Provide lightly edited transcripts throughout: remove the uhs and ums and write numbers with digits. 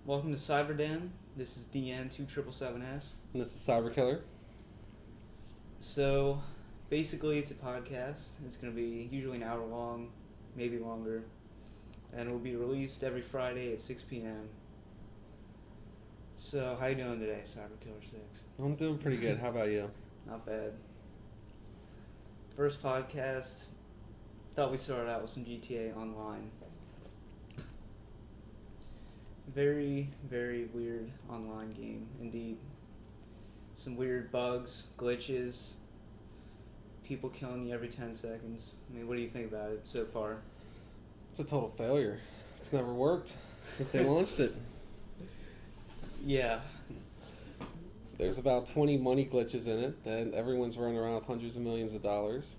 Welcome to CyberDen. This is DN2777S. And this is Cyber Killer. So, basically, it's a podcast. It's going to be usually an hour long, maybe longer, and it will be released every Friday at 6 p.m. So, how you doing today, Cyber Killer 6? I'm doing pretty good. How about you? Not bad. First podcast. Thought we'd start out with some GTA Online. Very, very weird online game, indeed. Some weird bugs, glitches, people killing you every 10 seconds. I mean, what do you think about it so far? It's a total failure. It's never worked since they launched it. Yeah. There's about 20 money glitches in it, and everyone's running around with hundreds of millions of dollars.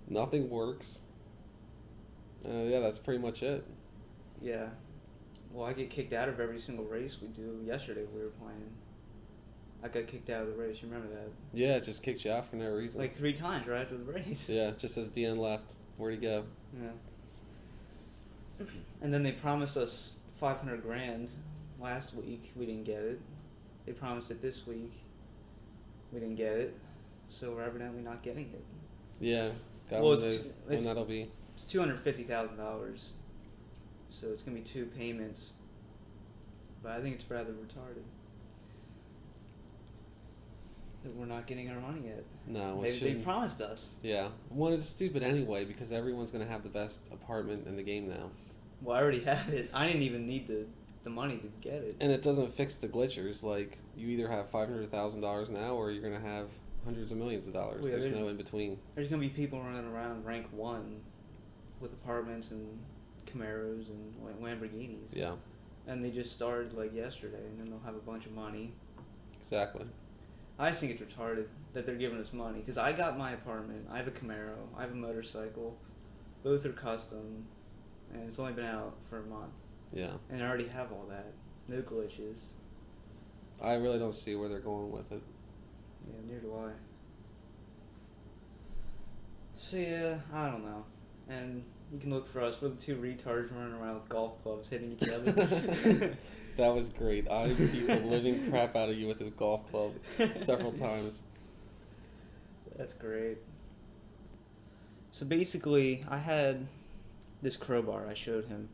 Nothing works. Yeah, that's pretty much it. Yeah. Well, I get kicked out of every single race we do. Yesterday we were playing. I got kicked out of the race. You remember that? Yeah, it just kicked you out for no reason. Like 3 times right after the race. Yeah, just as DN left. Where'd he go? Yeah. And then they promised us 500 grand last week. We didn't get it. They promised it this week. We didn't get it. So we're evidently not getting it. Yeah. God Well, knows when that'll be. It's $250,000. So it's going to be 2 payments. But I think it's rather retarded that we're not getting our money yet. No, They promised us. Yeah. One, it's stupid anyway because everyone's going to have the best apartment in the game now. Well, I already have it. I didn't even need the money to get it. And it doesn't fix the glitchers. Like, you either have $500,000 now or you're going to have hundreds of millions of dollars. Well, yeah, there's no in between. There's going to be people running around rank 1 with apartments and Camaros and Lamborghinis. Yeah. And they just started like yesterday, and then they'll have a bunch of money. Exactly. I just think it's retarded that they're giving us money, because I got my apartment, I have a Camaro, I have a motorcycle, both are custom, and it's only been out for a month. Yeah. And I already have all that. No glitches. I really don't see where they're going with it. Yeah, neither do I. So yeah, I don't know. And you can look for us. We're the 2 retards running around with golf clubs hitting each other. That was great. I beat the living crap out of you with a golf club several times. That's great. So basically, I had this crowbar I showed him.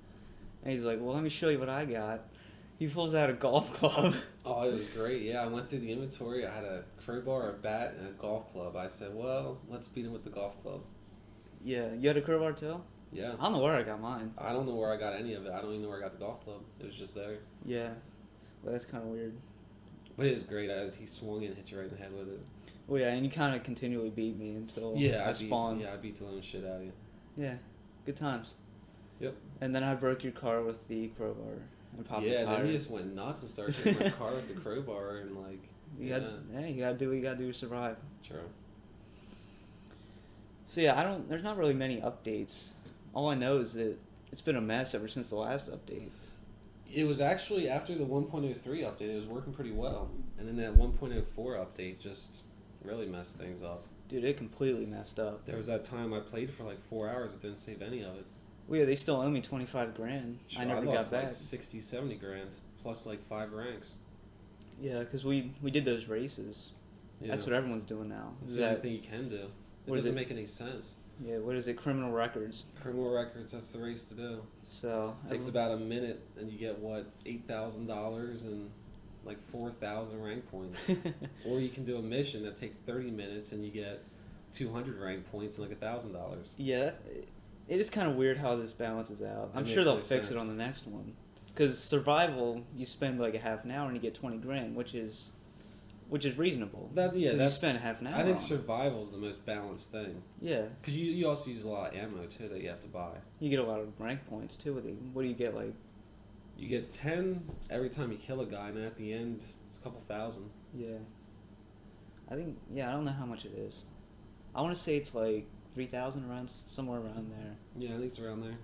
And he's like, well, let me show you what I got. He pulls out a golf club. Oh, it was great. Yeah, I went through the inventory. I had a crowbar, a bat, and a golf club. I said, well, let's beat him with the golf club. Yeah, you had a crowbar too? Yeah. I don't know where I got mine. I don't know where I got any of it. I don't even know where I got the golf club. It was just there. Yeah. Well, that's kind of weird. But it was great. He swung and hit you right in the head with it. Well, yeah, and you kind of continually beat me until I spawned. I beat the living shit out of you. Yeah, good times. Yep. And then I broke your car with the crowbar and popped the tire. Yeah, then you just went nuts and started hitting my car with the crowbar and like. You gotta do what you gotta do to survive. True. So yeah, there's not really many updates. All I know is that it's been a mess ever since the last update. It was actually after the 1.03 update, it was working pretty well. And then that 1.04 update just really messed things up. Dude, it completely messed up. There was that time I played for like 4 hours, it didn't save any of it. Well, yeah, they still owe me 25 grand. Sure, I never lost got back. Like 60, 70 grand, plus like 5 ranks. Yeah, because we did those races. Yeah. That's what everyone's doing now. It's the only thing you can do. It doesn't make any sense. Yeah, what is it? Criminal records. Criminal records, that's the race to do. So it takes about a minute, and you get, what, $8,000 and like 4,000 rank points. Or you can do a mission that takes 30 minutes, and you get 200 rank points and like $1,000. Yeah, it is kind of weird how this balances out. I'm sure they'll fix it on the next one. Because survival, you spend like a half an hour and you get 20 grand, which is reasonable. Because you spend half an hour. I think survival is the most balanced thing. Yeah. Because you also use a lot of ammo too that you have to buy. You get a lot of rank points too. What do you get, like? You get 10 every time you kill a guy, and at the end it's a couple thousand. Yeah. I don't know how much it is. I want to say it's like 3,000, around somewhere around there. Yeah, I think it's around there.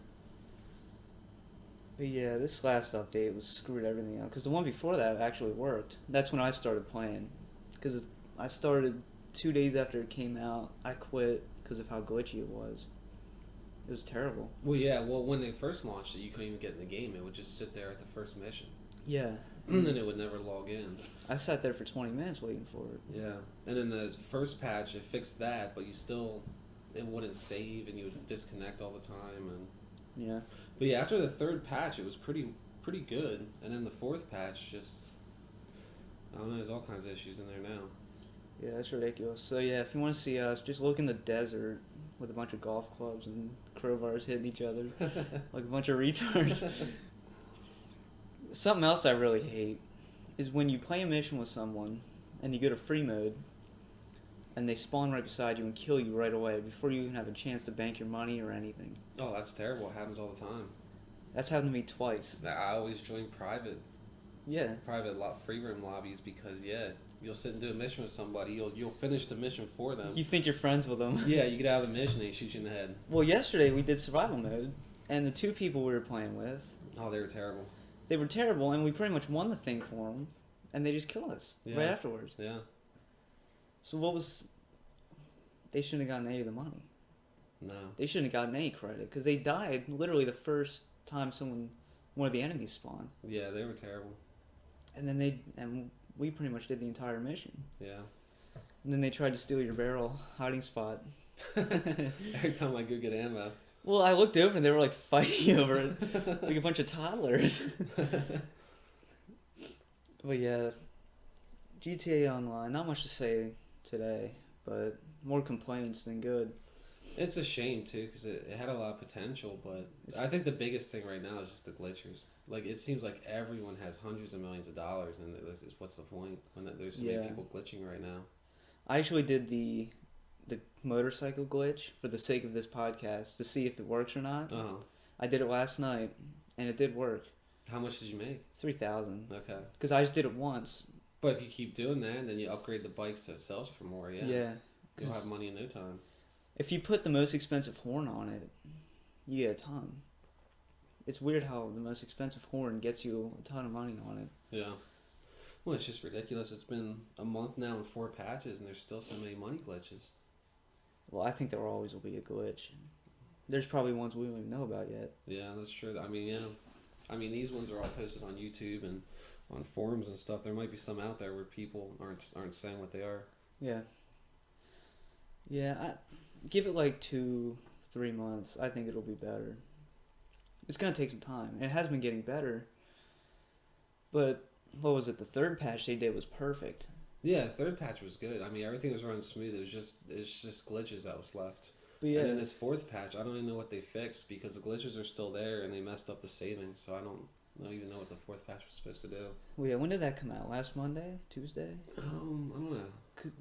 But yeah, this last update was screwed everything up. Because the one before that actually worked. That's when I started playing. Because I started 2 days after it came out. I quit because of how glitchy it was. It was terrible. Well, yeah. Well, when they first launched it, you couldn't even get in the game. It would just sit there at the first mission. Yeah. And then it would never log in. I sat there for 20 minutes waiting for it. Yeah. And then the first patch, it fixed that, but it wouldn't save and you would disconnect all the time. And yeah. But yeah, after the third patch, it was pretty good. And then the fourth patch, I don't know, there's all kinds of issues in there now. Yeah, that's ridiculous. So yeah, if you want to see us, just look in the desert with a bunch of golf clubs and crowbars hitting each other like a bunch of retards. Something else I really hate is when you play a mission with someone and you go to free mode and they spawn right beside you and kill you right away before you even have a chance to bank your money or anything. Oh, that's terrible. It happens all the time. That's happened to me twice. I always join private free roam lobbies because, you'll sit and do a mission with somebody. You'll finish the mission for them. You think you're friends with them. Yeah, you get out of the mission and they shoot you in the head. Well, yesterday we did survival mode, and the two people we were playing with... Oh, they were terrible. They were terrible, and we pretty much won the thing for them, and they just killed us right afterwards. Yeah. So they shouldn't have gotten any of the money. No. They shouldn't have gotten any credit, because they died literally the first time one of the enemies spawned. Yeah, they were terrible. And then we pretty much did the entire mission. Yeah. And then they tried to steal your barrel hiding spot. Every time I go get ammo. Well, I looked over and they were like fighting over it, like a bunch of toddlers. But yeah, GTA Online, not much to say today, but more complaints than good. It's a shame too, because it had a lot of potential, but I think the biggest thing right now is just the glitchers. Like, it seems like everyone has hundreds of millions of dollars, and what's the point when there's so many people glitching right now? I actually did the motorcycle glitch for the sake of this podcast to see if it works or not. Uh-huh. I did it last night, and it did work. How much did you make? 3,000. Okay. Because I just did it once. But if you keep doing that, then you upgrade the bikes so it sells for more, Yeah. You'll have money in no time. If you put the most expensive horn on it, you get a ton. It's weird how the most expensive horn gets you a ton of money on it. Yeah. Well, it's just ridiculous. It's been a month now and 4 patches, and there's still so many money glitches. Well, I think there always will be a glitch. There's probably ones we don't even know about yet. Yeah, that's true. I mean, these ones are all posted on YouTube and on forums and stuff. There might be some out there where people aren't saying what they are. Yeah. Yeah, I give it like 2-3 months. I think it'll be better. It's gonna take some time. And it has been getting better. But what was it? The third patch they did was perfect. Yeah, the third patch was good. I mean, everything was running smooth. It's just glitches that was left. But yeah. And then this fourth patch, I don't even know what they fixed because the glitches are still there and they messed up the saving. So I don't even know what the fourth patch was supposed to do. Well, yeah, when did that come out? Last Monday? Tuesday? I don't know.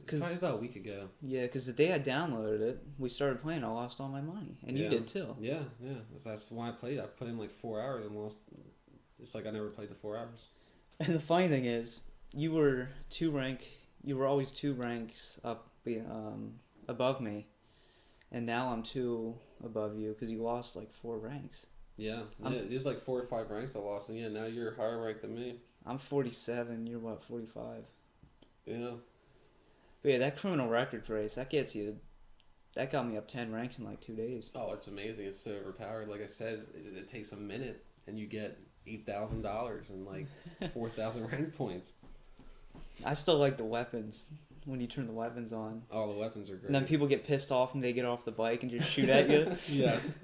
Probably about a week ago. Yeah, because the day I downloaded it, we started playing, I lost all my money. And you did too. Yeah. That's why I played. I put in like 4 hours and lost. It's like I never played the 4 hours. And the funny thing is, you were always 2 ranks up above me. And now I'm 2 above you because you lost like 4 ranks. Yeah, there's like 4 or 5 ranks I lost, and now you're higher ranked than me. I'm 47. You're what, 45? Yeah. But yeah, that criminal records race, that got me up 10 ranks in like 2 days. Oh, it's amazing. It's so overpowered. Like I said, it takes a minute, and you get $8,000 and like 4,000 rank points. I still like the weapons. When you turn the weapons on. Oh, the weapons are great. And then people get pissed off and they get off the bike and just shoot at you. Yes.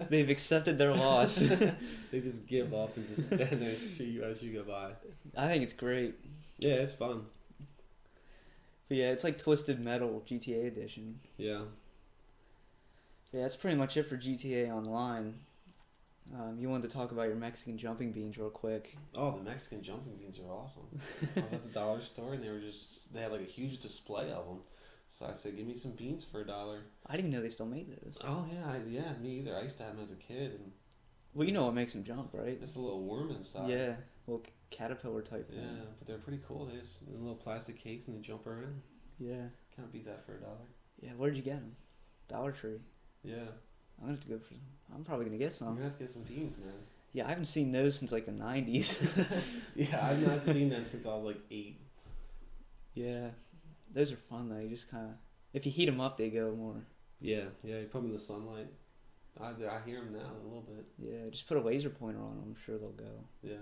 They've accepted their loss. They just give up and just stand there and shoot you as you go by. I think it's great. Yeah, it's fun. But yeah, it's like Twisted Metal GTA Edition. Yeah. Yeah, that's pretty much it for GTA Online. You wanted to talk about your Mexican jumping beans real quick. Oh, the Mexican jumping beans are awesome. I was at the dollar store and they had like a huge display of them. So I said, give me some beans for $1. I didn't even know they still made those. Oh yeah, me either. I used to have them as a kid. And well, you know what makes them jump, right? It's a little worm inside. Yeah, a little caterpillar type thing. Yeah, but they're pretty cool. They just little plastic cakes and they jump around. Yeah. Can't beat that for $1. Yeah, where'd you get them? Dollar Tree. Yeah. I'm probably gonna get some. You're gonna have to get some beans, man. Yeah, I haven't seen those since like the 90s. Yeah, I've not seen them since I was like 8. Yeah, those are fun though. You just kind of, if you heat them up, they go more. Yeah, you put them in the sunlight. I hear them now a little bit. Yeah, just put a laser pointer on them. I'm sure they'll go. Yeah.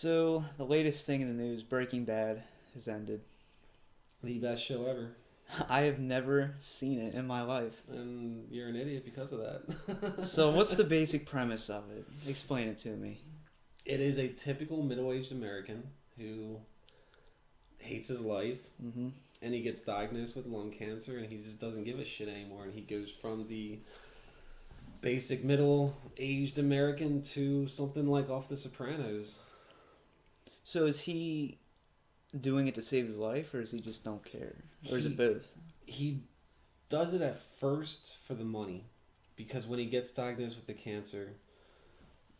So, the latest thing in the news, Breaking Bad has ended. The best show ever. I have never seen it in my life. And you're an idiot because of that. So, what's the basic premise of it? Explain it to me. It is a typical middle-aged American who hates his life, and he gets diagnosed with lung cancer, and he just doesn't give a shit anymore, and he goes from the basic middle-aged American to something like off The Sopranos. So is he doing it to save his life, or is he just don't care? Or is it both? He does it at first for the money, because when he gets diagnosed with the cancer,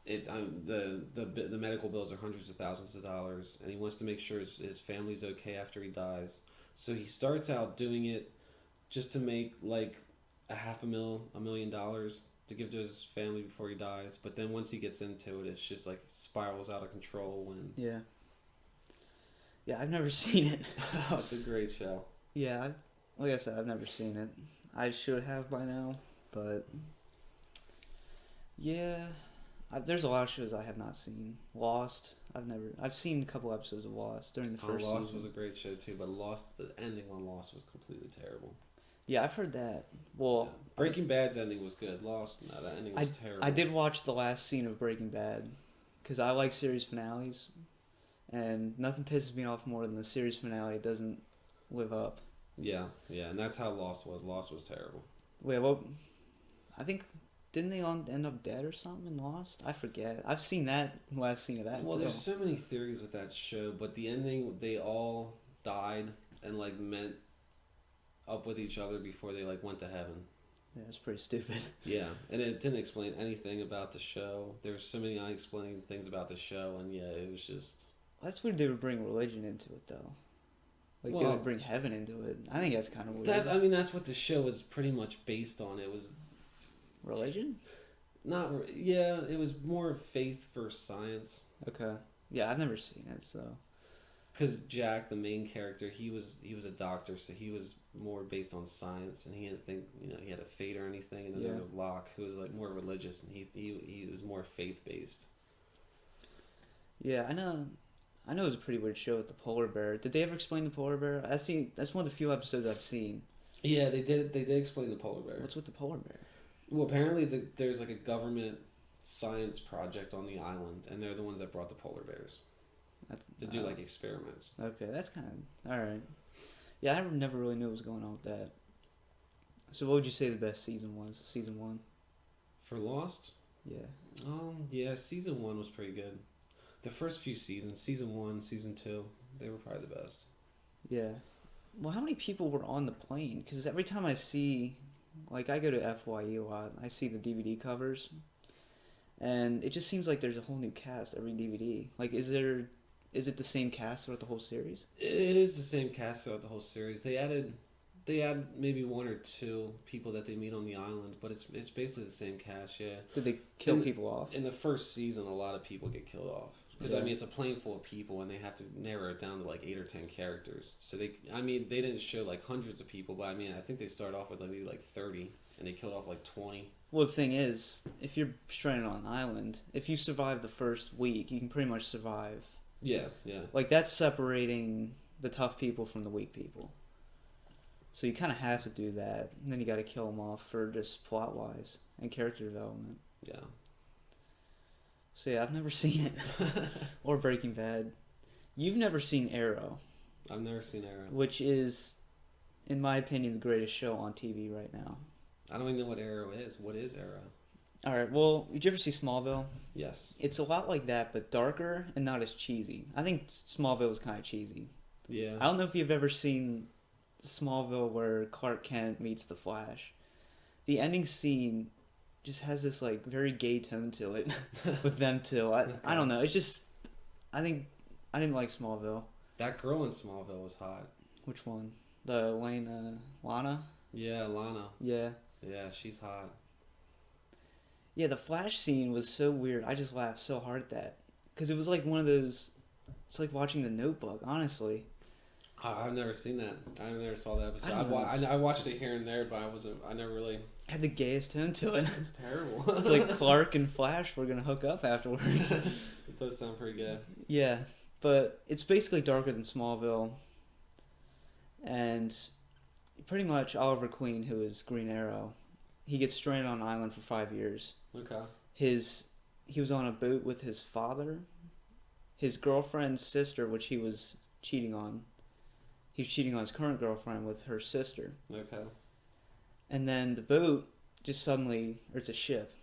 the medical bills are hundreds of thousands of dollars, and he wants to make sure his family's okay after he dies. So he starts out doing it just to make like $1 million to give to his family before he dies. But then once he gets into it, it's just like spirals out of control. And yeah, I've never seen it. Oh, it's a great show. Yeah, like I said, I've never seen it. I should have by now, but yeah, there's a lot of shows I have not seen. Lost, I've seen a couple episodes of Lost during the first season. Lost was a great show too, but the ending on Lost was completely terrible. Yeah, I've heard that. Well, yeah. Breaking Bad's ending was good. Lost, no, that ending was terrible. I did watch the last scene of Breaking Bad because I like series finales, and nothing pisses me off more than the series finale doesn't live up. Yeah, and that's how Lost was. Lost was terrible. Wait, well, I think didn't they all end up dead or something in Lost? I forget. I've seen that last scene of that. Well, too. There's so many theories with that show, but the ending, they all died and like met up with each other before they like went to heaven. Yeah, it's pretty stupid. Yeah, and it didn't explain anything about the show. There's so many unexplained things about the show, and yeah, it was just. That's weird. They would bring religion into it, though. Like they would bring heaven into it. I think that's kind of weird. That's what the show was pretty much based on. It was religion. It was more faith versus science. Okay. Yeah, I've never seen it, so. Because Jack, the main character, he was a doctor, so he was more based on science, and he didn't think he had a fate or anything. And then there was Locke, who was like more religious, and he was more faith based. Yeah, I know. It was a pretty weird show with the polar bear. Did they ever explain the polar bear? That's one of the few episodes I've seen. Yeah, they did. They did explain the polar bear. What's with the polar bear? Well, apparently there's like a government science project on the island, and they're the ones that brought the polar bears to do like experiments. Okay, that's kind of all right. Yeah, I never really knew what was going on with that. So, what would you say the best season was? Season 1. For Lost? Yeah. Yeah, season 1 was pretty good. The first few seasons, season 1, season 2, they were probably the best. Yeah. Well, how many people were on the plane? Because every time I see, like, I go to FYE a lot, I see the DVD covers, and it just seems like there's a whole new cast every DVD. Like, is it the same cast throughout the whole series? It is the same cast throughout the whole series. They add maybe 1 or 2 people that they meet on the island, but it's basically the same cast. Yeah. Did they kill people off? In the first season, a lot of people get killed off because it's a plane full of people, and they have to narrow it down to like 8 or 10 characters. So they didn't show like hundreds of people, but I think they started off with maybe like 30, and they killed off like 20. Well, the thing is, if you're stranded on an island, if you survive the first week, you can pretty much survive. Yeah. Like, that's separating the tough people from the weak people. So you kind of have to do that. And then you got to kill them off for just plot-wise and character development. Yeah. So yeah, I've never seen it. Or Breaking Bad. You've never seen Arrow. I've never seen Arrow. Which is, in my opinion, the greatest show on TV right now. I don't even know what Arrow is. What is Arrow? Alright, well, did you ever see Smallville? Yes. It's a lot like that, but darker and not as cheesy. I think Smallville was kind of cheesy. Yeah. I don't know if you've ever seen Smallville where Clark Kent meets the Flash. The ending scene just has this like very gay tone to it with them two. I don't know. It's just I think I didn't like Smallville. That girl in Smallville was hot. Which one? The Lana? Yeah, Lana. Yeah. Yeah, she's hot. Yeah, the Flash scene was so weird. I just laughed so hard at that because it was like one of those. It's like watching The Notebook, honestly. I've never seen that. I never saw that episode. I watched it here and there, but I never really had the gayest tone to it. It's terrible. It's like Clark and Flash were gonna hook up afterwards. It does sound pretty gay. Yeah, but it's basically darker than Smallville, and pretty much Oliver Queen, who is Green Arrow, he gets stranded on an island for 5 years. Okay. He was on a boat with his father, his girlfriend's sister, which he was cheating on. He was cheating on his current girlfriend with her sister. Okay. And then the boat just suddenly, or it's a ship.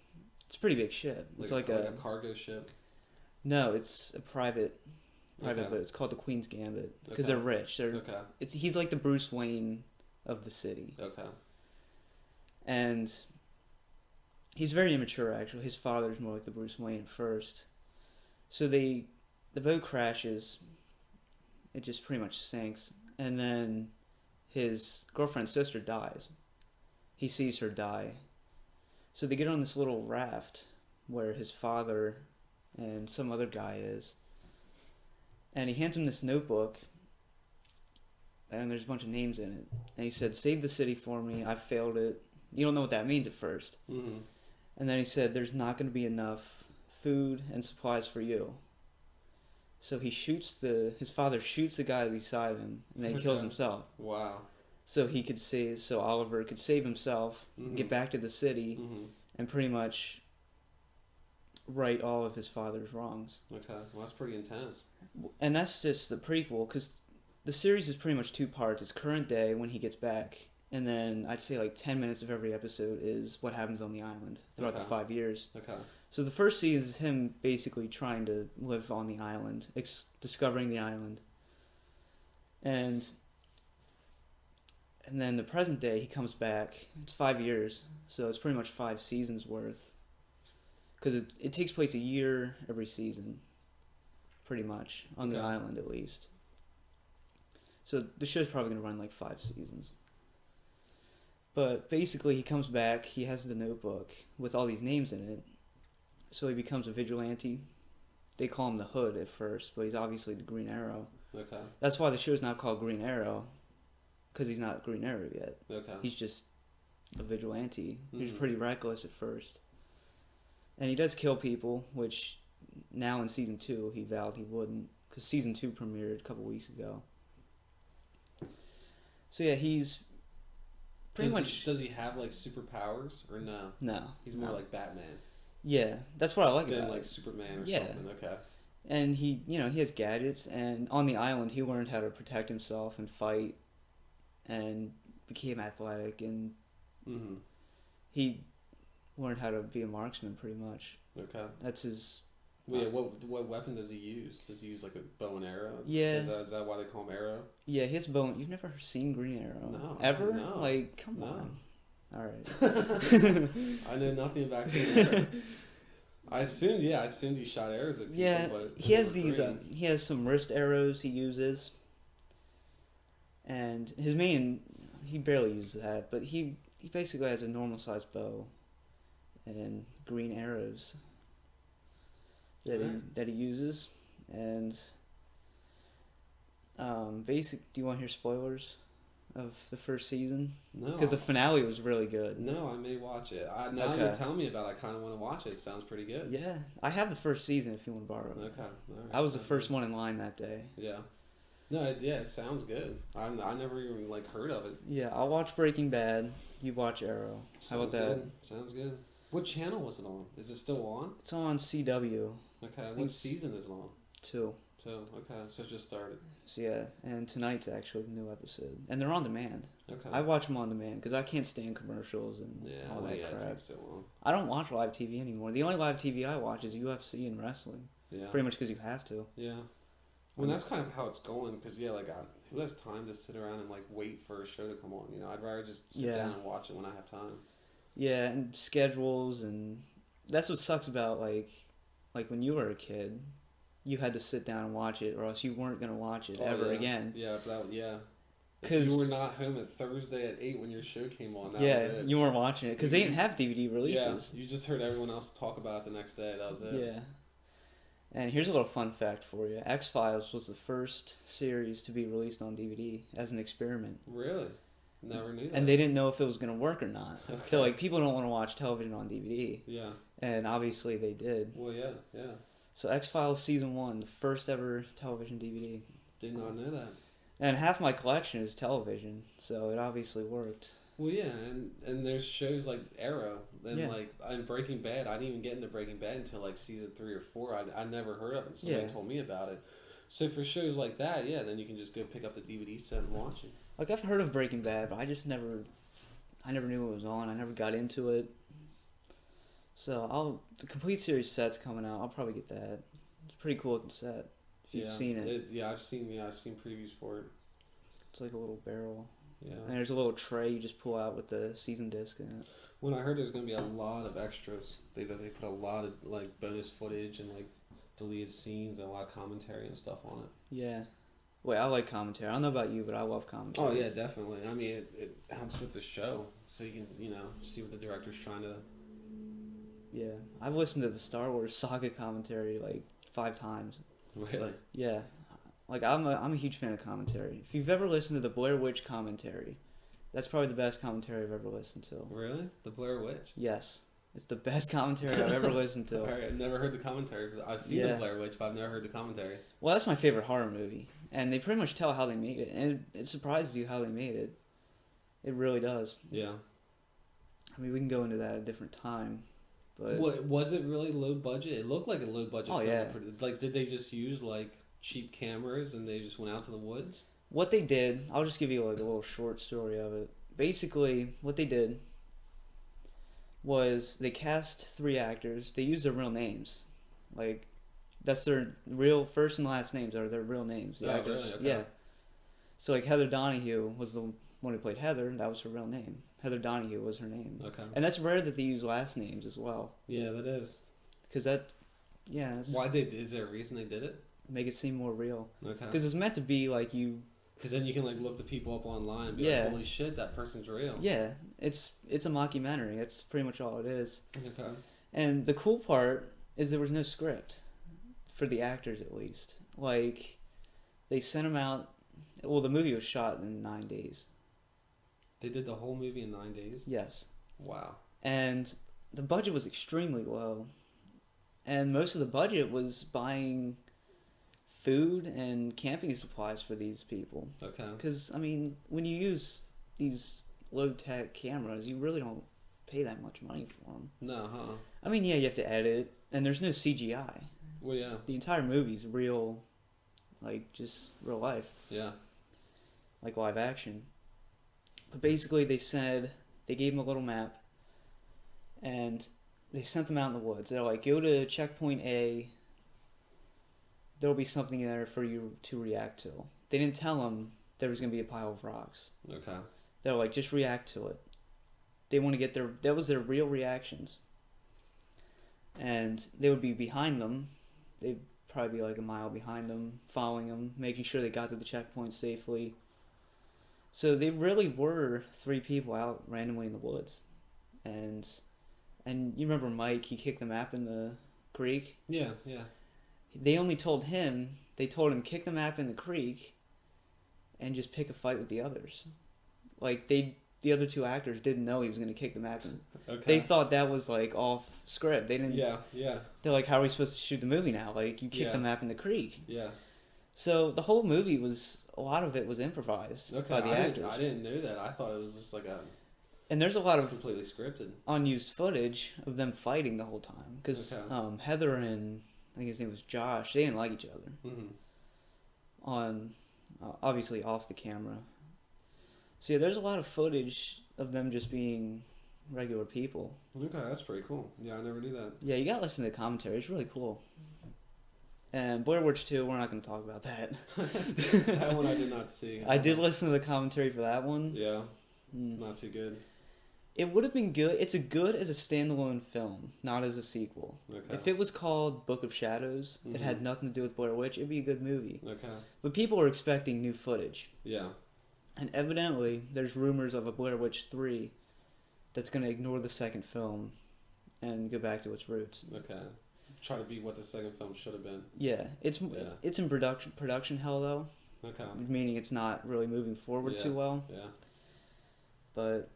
It's a pretty big ship. It's like a cargo ship. No, it's a private boat. It's called the Queen's Gambit because they're rich. He's like the Bruce Wayne of the city. Okay. And he's very immature, actually. His father's more like the Bruce Wayne at first. So the boat crashes. It just pretty much sinks. And then his girlfriend's sister dies. He sees her die. So they get on this little raft where his father and some other guy is. And he hands him this notebook. And there's a bunch of names in it. And he said, "Save the city for me. I failed it." You don't know what that means at first. Mm-hmm. And then he said, "There's not going to be enough food and supplies for you." So his father shoots the guy beside him, and then he kills himself. Wow. So Oliver could save himself, get back to the city, and pretty much right all of his father's wrongs. Okay, well that's pretty intense. And that's just the prequel, because the series is pretty much 2 parts. It's current day when he gets back, and then I'd say like 10 minutes of every episode is what happens on the island throughout the 5 years. Okay. So the first season is him basically trying to live on the island, discovering the island. And then the present day, he comes back. It's 5 years, so it's pretty much 5 seasons worth. Because it takes place a year every season, pretty much, on the island at least. So the show's probably going to run like 5 seasons. But basically, he comes back, he has the notebook with all these names in it. So he becomes a vigilante. They call him the Hood at first, but he's obviously the Green Arrow. Okay. That's why the show's not called Green Arrow, because he's not Green Arrow yet. Okay. He's just a vigilante. He's pretty reckless at first. And he does kill people, which now in season 2 he vowed he wouldn't, because season 2 premiered a couple weeks ago. So yeah, he's pretty much... Does he have like superpowers or no? No. He's more like Batman. Yeah, that's what I like about it. Than like Superman or something. Okay. And he has gadgets, and on the island he learned how to protect himself and fight, and became athletic, and he learned how to be a marksman pretty much. Okay. That's his... Wait, what weapon does he use? Does he use like a bow and arrow? Yeah. Is that why they call him Arrow? Yeah, his bow... You've never seen Green Arrow? No. Ever? No. Like, come on. Alright. I know nothing about Green Arrow. I assumed he shot arrows at people, but... he has these... he has some wrist arrows he uses. And his main... He barely uses that, but he basically has a normal-sized bow and green arrows that he uses. And do you want to hear spoilers of the first season? No, because the finale was really good. No, I may watch it. Now you're telling me about it, I kind of want to watch it. It sounds pretty good. Yeah, I have the first season if you want to borrow it. Okay, all right. I was the first one in line that day. Yeah. No, it sounds good. I never even heard of it. Yeah, I'll watch Breaking Bad. You watch Arrow. How about that? Sounds good. What channel was it on? Is it still on? It's on CW. Okay. What season is it on? 2. Okay, so it just started. So yeah, and tonight's actually the new episode, and they're on demand. Okay. I watch them on demand because I can't stand commercials and all that crap. It takes so long. I don't watch live TV anymore. The only live TV I watch is UFC and wrestling. Yeah. Pretty much because you have to. Yeah. Well, that's kind of how it's going. Because who has time to sit around and wait for a show to come on? I'd rather just sit down and watch it when I have time. Yeah, and schedules, and that's what sucks about like when you were a kid. You had to sit down and watch it, or else you weren't gonna watch it ever again. Yeah, Because you were not home at Thursday at 8 when your show came on. That was it. You weren't watching it because they didn't have DVD releases. Yeah, you just heard everyone else talk about it the next day. That was it. Yeah, And here's a little fun fact for you. X-Files was the first series to be released on DVD as an experiment. Really? Never knew that. And they didn't know if it was going to work or not. Okay. They're like, people don't want to watch television on DVD. Yeah. And obviously they did. Well, yeah. So X-Files Season 1, the first ever television DVD. Did not know that. And half my collection is television, so it obviously worked. Well, yeah, and there's shows like Arrow, and like in Breaking Bad. I didn't even get into Breaking Bad until like season 3 or 4. I never heard of it. Somebody told me about it. So for shows like that, then you can just go pick up the DVD set and watch it. Like I've heard of Breaking Bad, but I never knew it was on. I never got into it. So the complete series set's coming out. I'll probably get that. It's a pretty cool looking set. If you've seen it. I've seen previews for it. It's like a little barrel. Yeah. And there's a little tray you just pull out with the season disc in it. When I heard there's gonna be a lot of extras, they put a lot of like bonus footage and like deleted scenes and a lot of commentary and stuff on it. Yeah. Wait, I like commentary. I don't know about you, but I love commentary. Oh yeah, definitely. I mean, it helps with the show, so you can see what the director's trying to. Yeah, I've listened to the Star Wars saga commentary like 5 times. Really? Yeah, like I'm a huge fan of commentary. If you've ever listened to the Blair Witch commentary, that's probably the best commentary I've ever listened to. Really? The Blair Witch? Yes, it's the best commentary I've ever listened to. Alright, I've never heard the commentary. I've seen the Blair Witch, but I've never heard the commentary. Well, that's my favorite horror movie, and they pretty much tell how they made it, and it surprises you how they made it. It really does. Yeah. I mean, we can go into that at a different time. But what was it really low budget? It looked like a low budget. Oh yeah. Like, did they just use like cheap cameras and they just went out to the woods? What they did, I'll just give you like a little short story of it. Basically, what they did was they cast 3 actors. They used their real names, like that's their real first and last names are their real names. The actors, really? Okay. Yeah. So like Heather Donahue was the one who played Heather. That was her real name. Heather Donahue was her name. Okay. And that's rare that they use last names as well. Yeah, that is. Because Why is there a reason they did it? Make it seem more real. Okay. Because it's meant to be like you. Because then you can like look the people up online and be like, holy shit, that person's real. Yeah, it's a mockumentary. That's pretty much all it is. Okay. And the cool part is there was no script, for the actors at least. Like, they sent them out. Well, the movie was shot in 9 days. They did the whole movie in 9 days? Yes. Wow. And the budget was extremely low. And most of the budget was buying food and camping supplies for these people. Okay. Because, I mean, when you use these low-tech cameras, you really don't pay that much money for them. No, huh? I mean, yeah, you have to edit, and there's no CGI. Well, yeah. The entire movie's real, like, just real life. Yeah. Like live action. But basically, they gave them a little map, and they sent them out in the woods. They're like, go to checkpoint A. There'll be something there for you to react to. They didn't tell them there was going to be a pile of rocks. Okay. They're like, just react to it. They want to get that was their real reactions. And they would be behind them. They'd probably be like a mile behind them, following them, making sure they got to the checkpoint safely. So they really were 3 people out randomly in the woods. And you remember Mike, he kicked the map in the creek? Yeah. They told him kick the map in the creek and just pick a fight with the others. Like the other 2 actors didn't know he was going to kick the map in. Okay. They thought that was like off script. They didn't. Yeah. They're like, how are we supposed to shoot the movie now? Like, you kick the map in the creek. Yeah. So the whole movie a lot of it was improvised by the actors. I didn't know that. I thought it was just like and there's a lot of completely scripted unused footage of them fighting the whole time. Because Heather and, I think his name was Josh, they didn't like each other. Mm-hmm. On, obviously off the camera. So yeah, there's a lot of footage of them just being regular people. Okay, that's pretty cool. Yeah, I never knew that. Yeah, you gotta listen to the commentary. It's really cool. And Blair Witch 2, we're not going to talk about that. That one I did not see. I did listen to the commentary for that one. Yeah, not too good. It would have been good. It's good as a standalone film, not as a sequel. Okay. If it was called Book of Shadows, it had nothing to do with Blair Witch, it'd be a good movie. Okay. But people were expecting new footage. Yeah. And evidently, there's rumors of a Blair Witch 3 that's going to ignore the second film and go back to its roots. Okay. try to be what the second film should have been. Yeah, it's in production hell though. Okay. Meaning it's not really moving forward too well. Yeah. But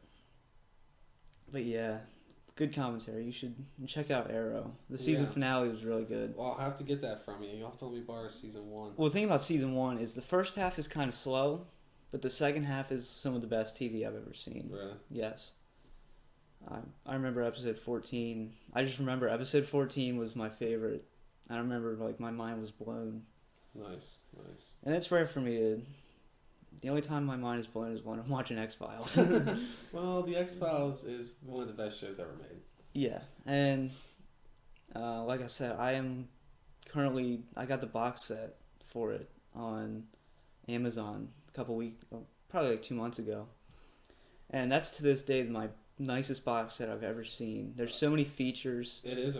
yeah, good commentary. You should check out Arrow. The season finale was really good. Well, I'll have to get that from you. You'll have to let me borrow season 1. Well, the thing about season 1 is the first half is kind of slow, but the second half is some of the best TV I've ever seen. Really? Yes. I remember episode 14. I just remember episode 14 was my favorite. I remember, like, my mind was blown. Nice. And it's rare for me to... The only time my mind is blown is when I'm watching X-Files. Well, the X-Files is one of the best shows ever made. Yeah, and like I said, I got the box set for it on Amazon probably like 2 months ago. And that's to this day my nicest box set I've ever seen. There's so many features. It is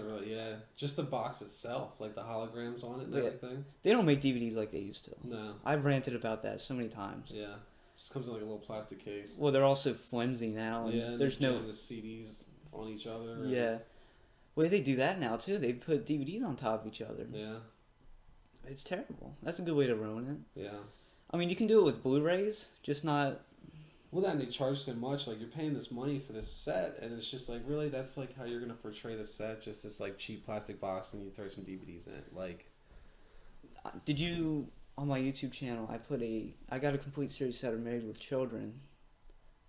just the box itself, like the holograms on it and everything. They don't make DVDs like they used to. No. I've ranted about that so many times. Yeah. Just comes in like a little plastic case. Well, they're also flimsy now. And there's no the CDs on each other. Yeah. Well, they do that now too. They put DVDs on top of each other. Yeah. It's terrible. That's a good way to ruin it. Yeah. I mean, you can do it with Blu-rays, just not... Well, then they charge so much. Like, you're paying this money for this set, and it's just like, really, that's like how you're gonna portray the set? Just this like cheap plastic box, and you throw some DVDs in it. Like, did you on my YouTube channel? I got a complete series set of Married with Children.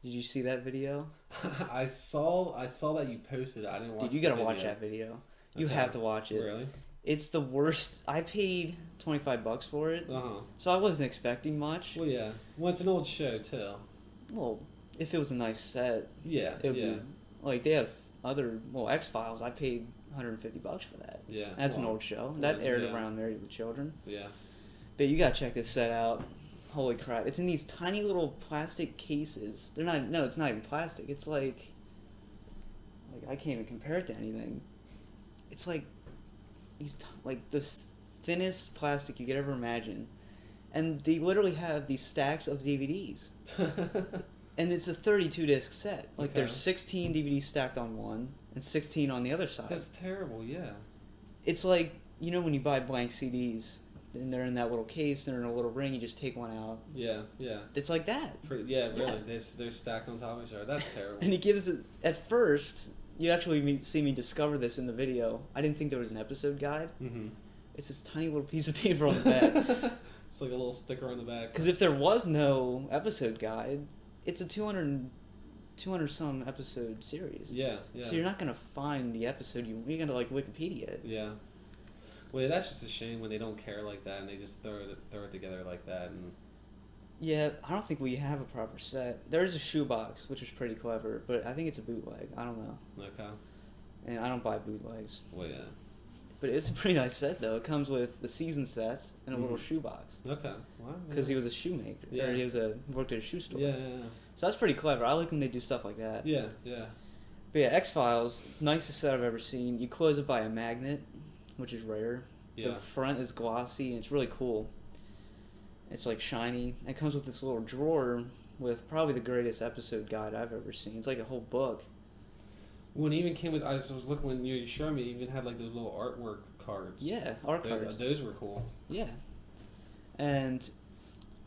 Did you see that video? I saw that you posted it. I didn't watch. Dude, you gotta watch that video. You have to watch it. Really? It's the worst. I paid $25 for it, so I wasn't expecting much. Well, yeah. Well, it's an old show too. Well, if it was a nice set, it would be, like they have other X-Files. I paid $150 for that. Yeah, that's an old show that aired around Married with Children. Yeah, but you gotta check this set out. Holy crap! It's in these tiny little plastic cases. They're not. No, it's not even plastic. It's like I can't even compare it to anything. It's like this thinnest plastic you could ever imagine. And they literally have these stacks of DVDs. And it's a 32-disc set. Like, there's 16 DVDs stacked on one and 16 on the other side. That's terrible, yeah. It's like, you know when you buy blank CDs, and they're in that little case, they're in a little ring, you just take one out. Yeah. It's like that. Really. Yeah. They're stacked on top of each other. That's terrible. And he gives it, at first, you actually see me discover this in the video. I didn't think there was an episode guide. Mm-hmm. It's this tiny little piece of paper on the back. It's like a little sticker on the back. Because if there was no episode guide, it's a 200 some episode series. Yeah. So you're not going to find the episode. You're going to, like, Wikipedia it. Yeah. Well, that's just a shame when they don't care like that and they just throw it together like that. And yeah, I don't think we have a proper set. There is a shoebox, which is pretty clever, but I think it's a bootleg. I don't know. Okay. And I don't buy bootlegs. Well, yeah. But it's a pretty nice set, though. It comes with the season sets and a little shoebox. Okay. Wow. Because he was a shoemaker. Yeah. Or he worked at a shoe store. Yeah. So that's pretty clever. I like when they do stuff like that. Yeah. But yeah, X-Files, nicest set I've ever seen. You close it by a magnet, which is rare. Yeah. The front is glossy, and it's really cool. It's like shiny. It comes with this little drawer with probably the greatest episode guide I've ever seen. It's like a whole book. When it even came with, I was looking when you showed me, it even had like those little artwork cards. Yeah, art cards. Those were cool. Yeah. And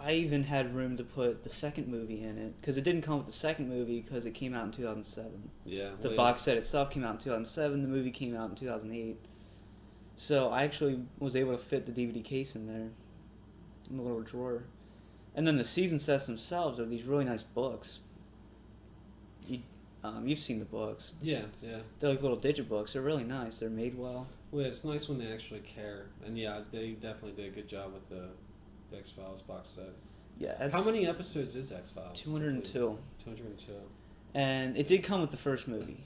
I even had room to put the second movie in it, because it didn't come with the second movie because it came out in 2007. Yeah. The box set itself came out in 2007. The movie came out in 2008. So I actually was able to fit the DVD case in there, in the little drawer. And then the season sets themselves are these really nice books. You've seen the books. Yeah. They're like little digit books. They're really nice. They're made well. Well, it's nice when they actually care. And yeah, they definitely did a good job with the X-Files box set. Yeah. How many episodes is X-Files? 202. 202. And it did come with the first movie,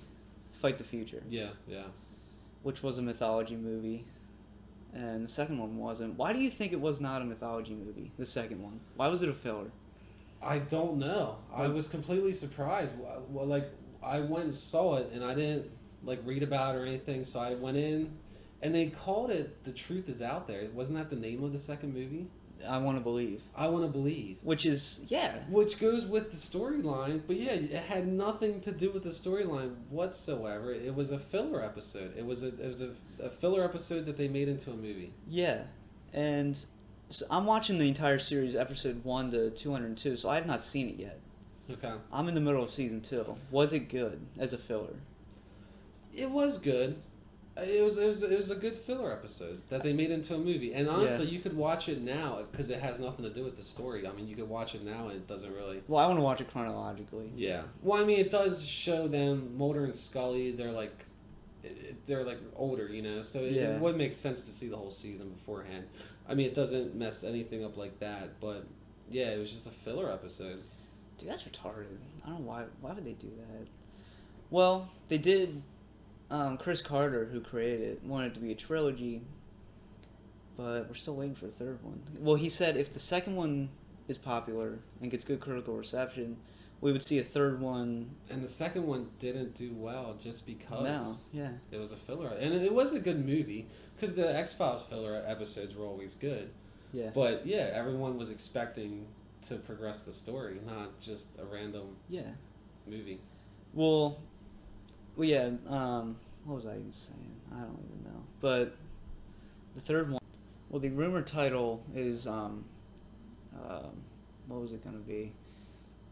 Fight the Future. Yeah. Which was a mythology movie. And the second one wasn't. Why do you think it was not a mythology movie, the second one? Why was it a filler? I don't know. I was completely surprised. Well, like, I went and saw it, and I didn't, like, read about it or anything, so I went in, and they called it The Truth Is Out There. Wasn't that the name of the second movie? I want to believe. I want to believe. Which is, yeah. Which goes with the storyline, but yeah, it had nothing to do with the storyline whatsoever. It was a filler episode. It was a filler episode that they made into a movie. Yeah, and so I'm watching the entire series, episode 1 to 202, so I have not seen it yet. Okay. I'm in the middle of season 2. Was it good as a filler? It was good. It was a good filler episode that they made into a movie. And honestly, you could watch it now because it has nothing to do with the story. I mean, you could watch it now and it doesn't really... Well, I want to watch it chronologically. Yeah. Well, I mean, it does show them, Mulder and Scully, they're older, you know, so it would make sense to see the whole season beforehand. I mean, it doesn't mess anything up like that, but yeah, it was just a filler episode. Dude, that's retarded. I don't know why would they do that? Well, they did... Chris Carter, who created it, wanted it to be a trilogy, but we're still waiting for a third one. Well, he said if the second one is popular and gets good critical reception, we would see a third one. And the second one didn't do well just because it was a filler. And it was a good movie, because the X-Files filler episodes were always good. Yeah. But, yeah, everyone was expecting to progress the story, not just a random movie. Well, yeah, what was I even saying? I don't even know. But the third one, well, the rumored title is, what was it going to be?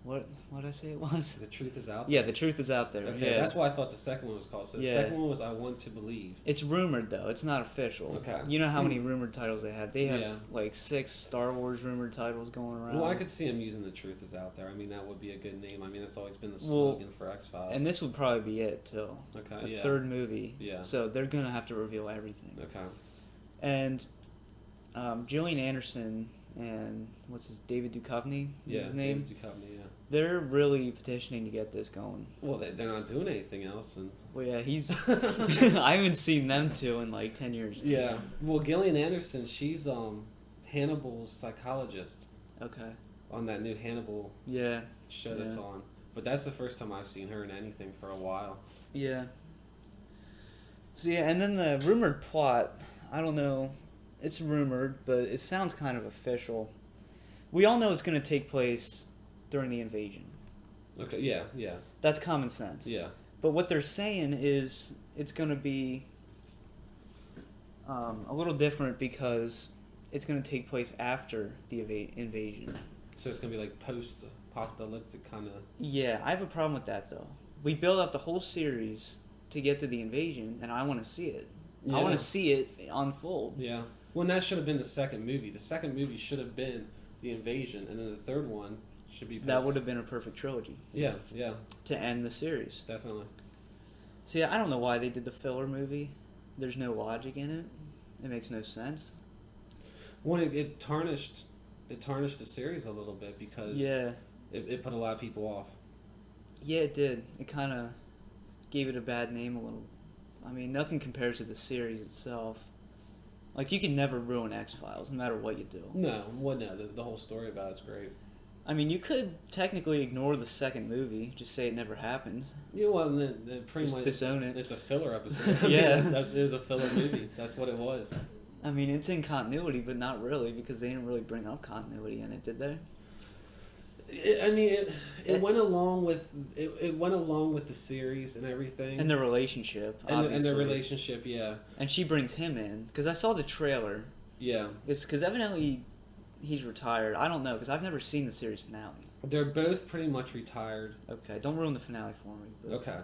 What did I say it was? The Truth Is Out There? Yeah, The Truth Is Out There. Okay, that's why I thought the second one was called. So the second one was I Want to Believe. It's rumored, though. It's not official. Okay. You know how many rumored titles they have? They have, like, 6 Star Wars rumored titles going around. Well, I could see them using The Truth Is Out There. I mean, that would be a good name. I mean, that's always been the slogan for X-Files. And this would probably be it, too. Okay, a third movie. Yeah. So they're going to have to reveal everything. Okay. And Gillian Anderson and, David Duchovny is his name? David Duchovny, yeah. They're really petitioning to get this going. Well, they're not doing anything else. Well, yeah, he's... I haven't seen them two in like 10 years. Yeah. Well, Gillian Anderson, she's Hannibal's psychologist. Okay. On that new Hannibal show that's on. But that's the first time I've seen her in anything for a while. Yeah. So, yeah, and then the rumored plot, I don't know. It's rumored, but it sounds kind of official. We all know it's going to take place during the invasion. Okay, yeah. That's common sense. Yeah. But what they're saying is it's going to be a little different because it's going to take place after the invasion. So it's going to be like post-apocalyptic kind of... Yeah, I have a problem with that, though. We build up the whole series to get to the invasion, and I want to see it. Yeah. I want to see it unfold. Yeah. Well, and that should have been the second movie. The second movie should have been the invasion, and then the third one should be... That would have been a perfect trilogy. Yeah. To end the series. Definitely. So yeah, I don't know why they did the filler movie. There's no logic in it. It makes no sense. Well, it tarnished the series a little bit because it put a lot of people off. Yeah, it did. It kind of gave it a bad name a little. I mean, nothing compares to the series itself. Like, you can never ruin X-Files, no matter what you do. No, the whole story about it's great. I mean, you could technically ignore the second movie, just say it never happened. Yeah, well, then pretty much disown it. It's a filler episode. Yeah, it was a filler movie. That's what it was. I mean, it's in continuity, but not really, because they didn't really bring up continuity in it, did they? It went along with the series and everything, and the relationship, and the relationship, yeah. And she brings him in because I saw the trailer. Yeah, it's because evidently he's retired. I don't know because I've never seen the series finale. They're both pretty much retired. Okay, don't ruin the finale for me. But. Okay.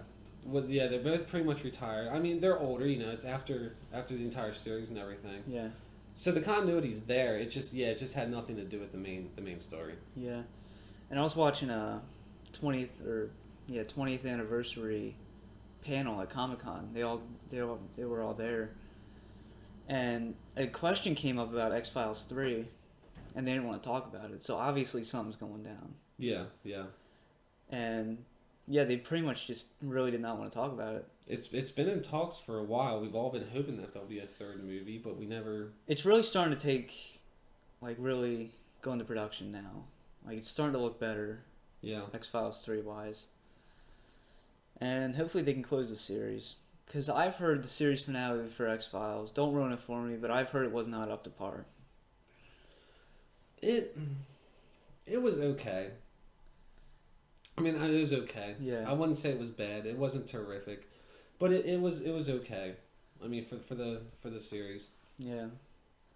Well, yeah, they're both pretty much retired. I mean, they're older, you know. It's after the entire series and everything. Yeah. So the continuity's there. It just had nothing to do with the main story. Yeah. And I was watching a 20th anniversary panel at Comic-Con. They were all there. And a question came up about X-Files 3, and they didn't want to talk about it. So obviously something's going down. Yeah. And yeah, they pretty much just really did not want to talk about it. It's been in talks for a while. We've all been hoping that there'll be a third movie, but we never... It's really starting to really go into production now. Like, it's starting to look better. Yeah. X-Files 3 wise. And hopefully they can close the series. Because I've heard the series finale for X-Files, don't ruin it for me, but I've heard it was not up to par. It was okay. I mean, it was okay. Yeah. I wouldn't say it was bad. It wasn't terrific, but it was okay. I mean, for the series. Yeah.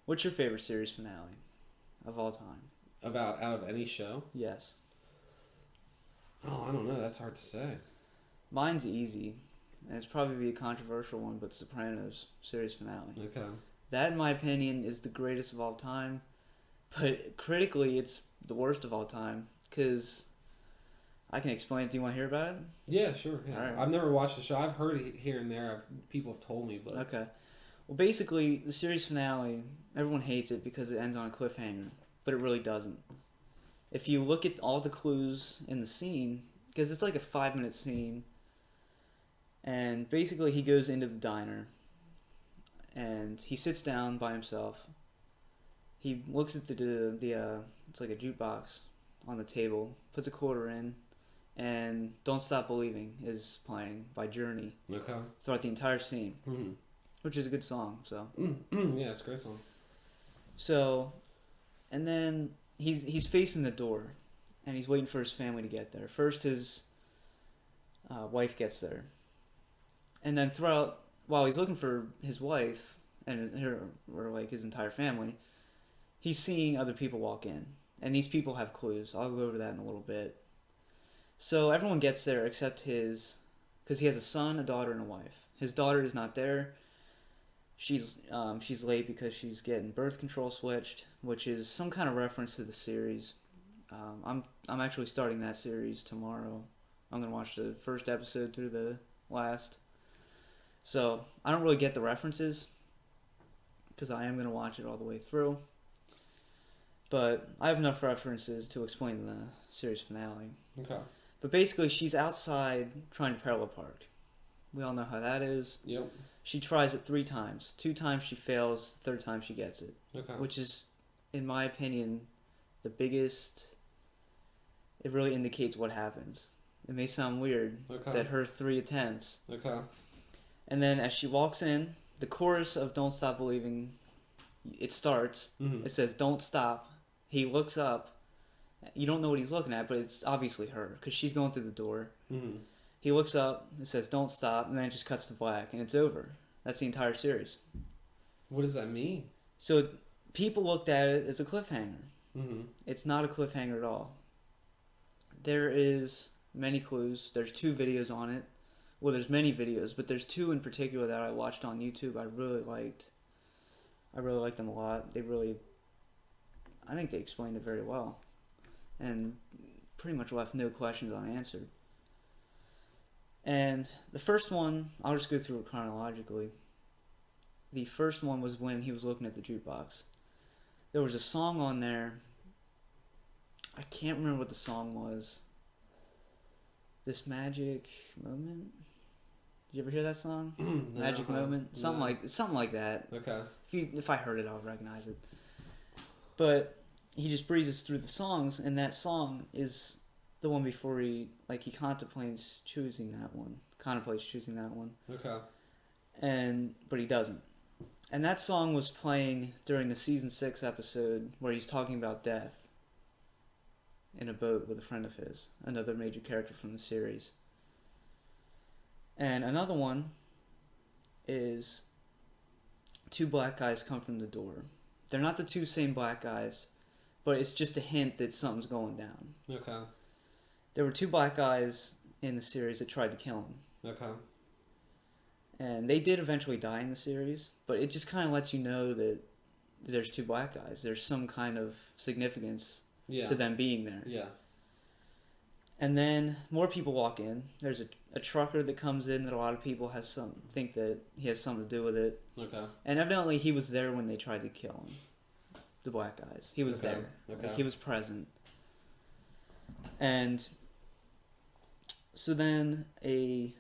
What's your favorite series finale of all time? Out of any show? Yes. Oh, I don't know. That's hard to say. Mine's easy, and it's probably a controversial one, but Sopranos series finale. Okay. That, in my opinion, is the greatest of all time, but critically, it's the worst of all time, because I can explain it. Do you want to hear about it? Yeah, sure. Yeah. All right. I've never watched the show. I've heard it here and there. People have told me, but... Okay. Well, basically, the series finale, everyone hates it because it ends on a cliffhanger, but it really doesn't. If you look at all the clues in the scene, because it's like a 5-minute scene, and basically he goes into the diner, and he sits down by himself. He looks at the it's like a jukebox on the table, puts a quarter in, and "Don't Stop Believing" is playing by Journey. Okay. Throughout the entire scene, Mm-hmm. which is a good song. So. Yeah, it's a great song. So, and then he's facing the door, and he's waiting for his family to get there. First, his wife gets there, and then while he's looking for his wife and or like his entire family, he's seeing other people walk in, and these people have clues. I'll go over that in a little bit. So everyone gets there except because he has a son, a daughter, and a wife. His daughter is not there. She's late because she's getting birth control switched, which is some kind of reference to the series. I'm actually starting that series tomorrow. I'm gonna watch the first episode through the last. So I don't really get the references because I am gonna watch it all the way through. But I have enough references to explain the series finale. Okay. But basically, she's outside trying to parallel park. We all know how that is. Yep. She tries it 3 times. 2 times she fails. 3rd time she gets it. Okay. Which is, in my opinion, the biggest... It really indicates what happens. It may sound weird that her 3 attempts. Okay. And then as she walks in, the chorus of "Don't Stop Believing," it starts. Mm-hmm. It says, "Don't stop." He looks up. You don't know what he's looking at, but it's obviously her because she's going through the door. Mm-hmm. He looks up, it says "Don't stop," and then it just cuts to black, and it's over. That's the entire series. What does that mean? So people looked at it as a cliffhanger. Mm-hmm. It's not a cliffhanger at all. There is many clues. There's 2 videos on it. Well, there's many videos, but there's 2 in particular that I watched on YouTube I really liked. I really liked them a lot. I think they explained it very well. And pretty much left no questions unanswered. And the first one, I'll just go through it chronologically. The first one was when he was looking at the jukebox. There was a song on there. I can't remember what the song was. This Magic Moment? Did you ever hear that song? No, Magic Moment? Something like that. Okay. If I heard it, I'll recognize it. But he just breezes through the songs, and that song is the one before he contemplates choosing that one. Okay. But he doesn't. And that song was playing during the season 6 episode where he's talking about death in a boat with a friend of his, another major character from the series. And another one is 2 black guys come from the door. They're not the 2 same black guys, but it's just a hint that something's going down. Okay. There were 2 black guys in the series that tried to kill him. Okay. And they did eventually die in the series, but it just kind of lets you know that there's 2 black guys. There's some kind of significance to them being there. Yeah. And then more people walk in. There's a trucker that comes in that a lot of people think that he has something to do with it. Okay. And evidently he was there when they tried to kill him. The black guys. He was there. Okay. He was present. And so then I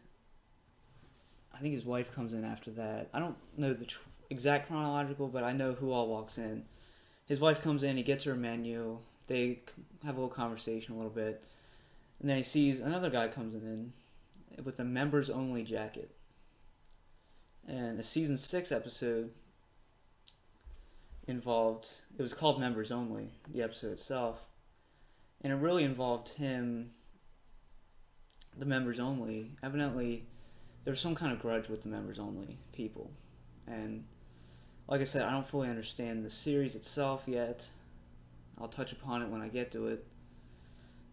think his wife comes in after that. I don't know the exact chronological, but I know who all walks in. His wife comes in, he gets her a menu, they have a little conversation a little bit, and then he sees another guy comes in with a members only jacket. And a season 6 episode involved. It was called Members Only, the episode itself, and it really involved him. The Members Only. Evidently, there was some kind of grudge with the Members Only people, and like I said, I don't fully understand the series itself yet. I'll touch upon it when I get to it.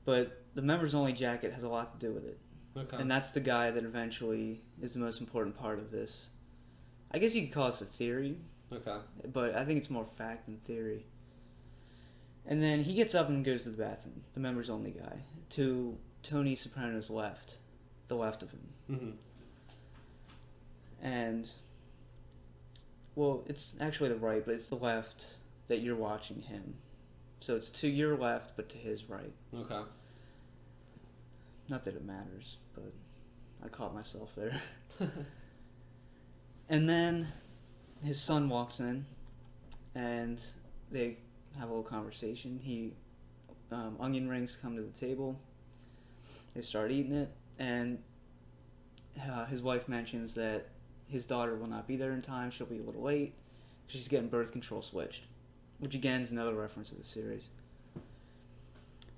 But the Members Only jacket has a lot to do with it. Okay. And that's the guy that eventually is the most important part of this. I guess you could call this a theory. Okay. But I think it's more fact than theory. And then he gets up and goes to the bathroom, the Members Only guy, to Tony Soprano's left, the left of him. Mm-hmm. And, well, it's actually the right, but it's the left that you're watching him. So it's to your left, but to his right. Okay. Not that it matters, but I caught myself there. And then his son walks in, and they have a little conversation. Onion rings come to the table. They start eating it, and his wife mentions that his daughter will not be there in time. She'll be a little late. She's getting birth control switched, which again is another reference to the series.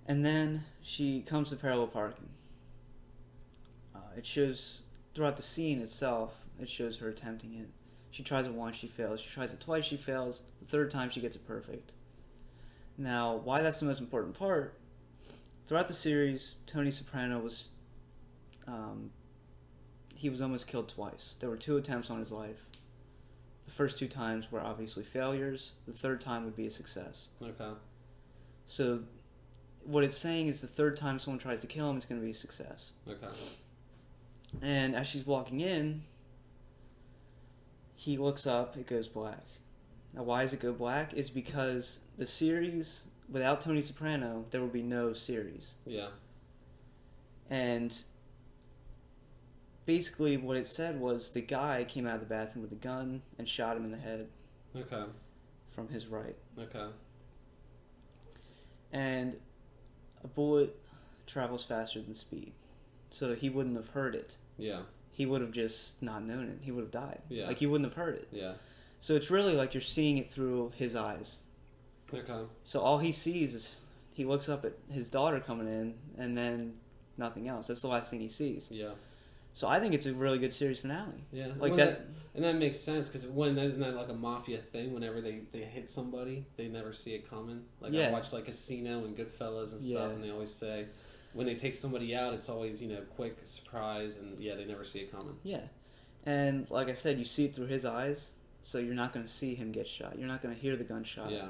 And then she comes to parallel parking. It shows throughout the scene itself, it shows her attempting it. She tries it once, she fails. She tries it twice, she fails. The third time, she gets it perfect. Now, why that's the most important part, throughout the series, Tony Soprano was, he was almost killed twice. There were 2 attempts on his life. The first 2 times were obviously failures. The third time would be a success. Okay. So, what it's saying is the third time someone tries to kill him, it's going to be a success. Okay. And as she's walking in, he looks up, it goes black. Now, why does it go black? It's because the series, without Tony Soprano, there would be no series. Yeah. And basically what it said was the guy came out of the bathroom with a gun and shot him in the head. Okay. From his right. Okay. And a bullet travels faster than speed. So he wouldn't have heard it. Yeah. He would have just not known it. He would have died. Yeah. Like, he wouldn't have heard it. Yeah. So it's really like you're seeing it through his eyes. Okay. So all he sees is he looks up at his daughter coming in, and then nothing else. That's the last thing he sees. Yeah. So I think it's a really good series finale. Yeah. Like and that makes sense, because isn't that like a mafia thing? Whenever they hit somebody, they never see it coming. Like, yeah. I watched like Casino and Goodfellas and stuff, Yeah. and they always say when they take somebody out, it's always, quick surprise, and yeah, they never see it coming. Yeah. And like I said, you see it through his eyes, so you're not going to see him get shot. You're not going to hear the gunshot. Yeah.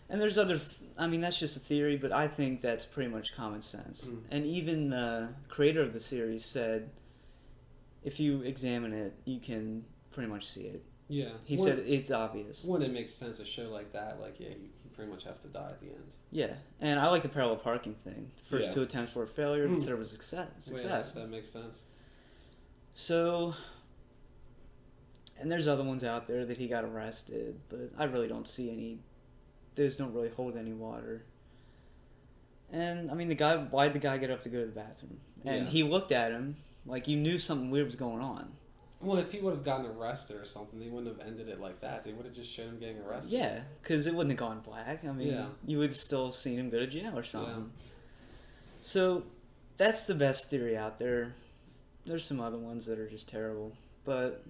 And there's that's just a theory, but I think that's pretty much common sense. Mm. And even the creator of the series said, if you examine it, you can pretty much see it. Yeah. He said it's obvious. When it makes sense, a show like that, like, yeah, he pretty much has to die at the end. Yeah, and I like the parallel parking thing. The first 2 attempts were a failure, the third was success. Well, yeah, that makes sense. So, and there's other ones out there that he got arrested, but I really don't see any. Those don't really hold any water. And, I mean, why'd the guy get up to go to the bathroom? And he looked at him like you knew something weird was going on. Well, if he would have gotten arrested or something, they wouldn't have ended it like that. They would have just shown him getting arrested. Yeah, because it wouldn't have gone black. I mean, you would have still seen him go to jail or something. Yeah. So, that's the best theory out there. There's some other ones that are just terrible, but...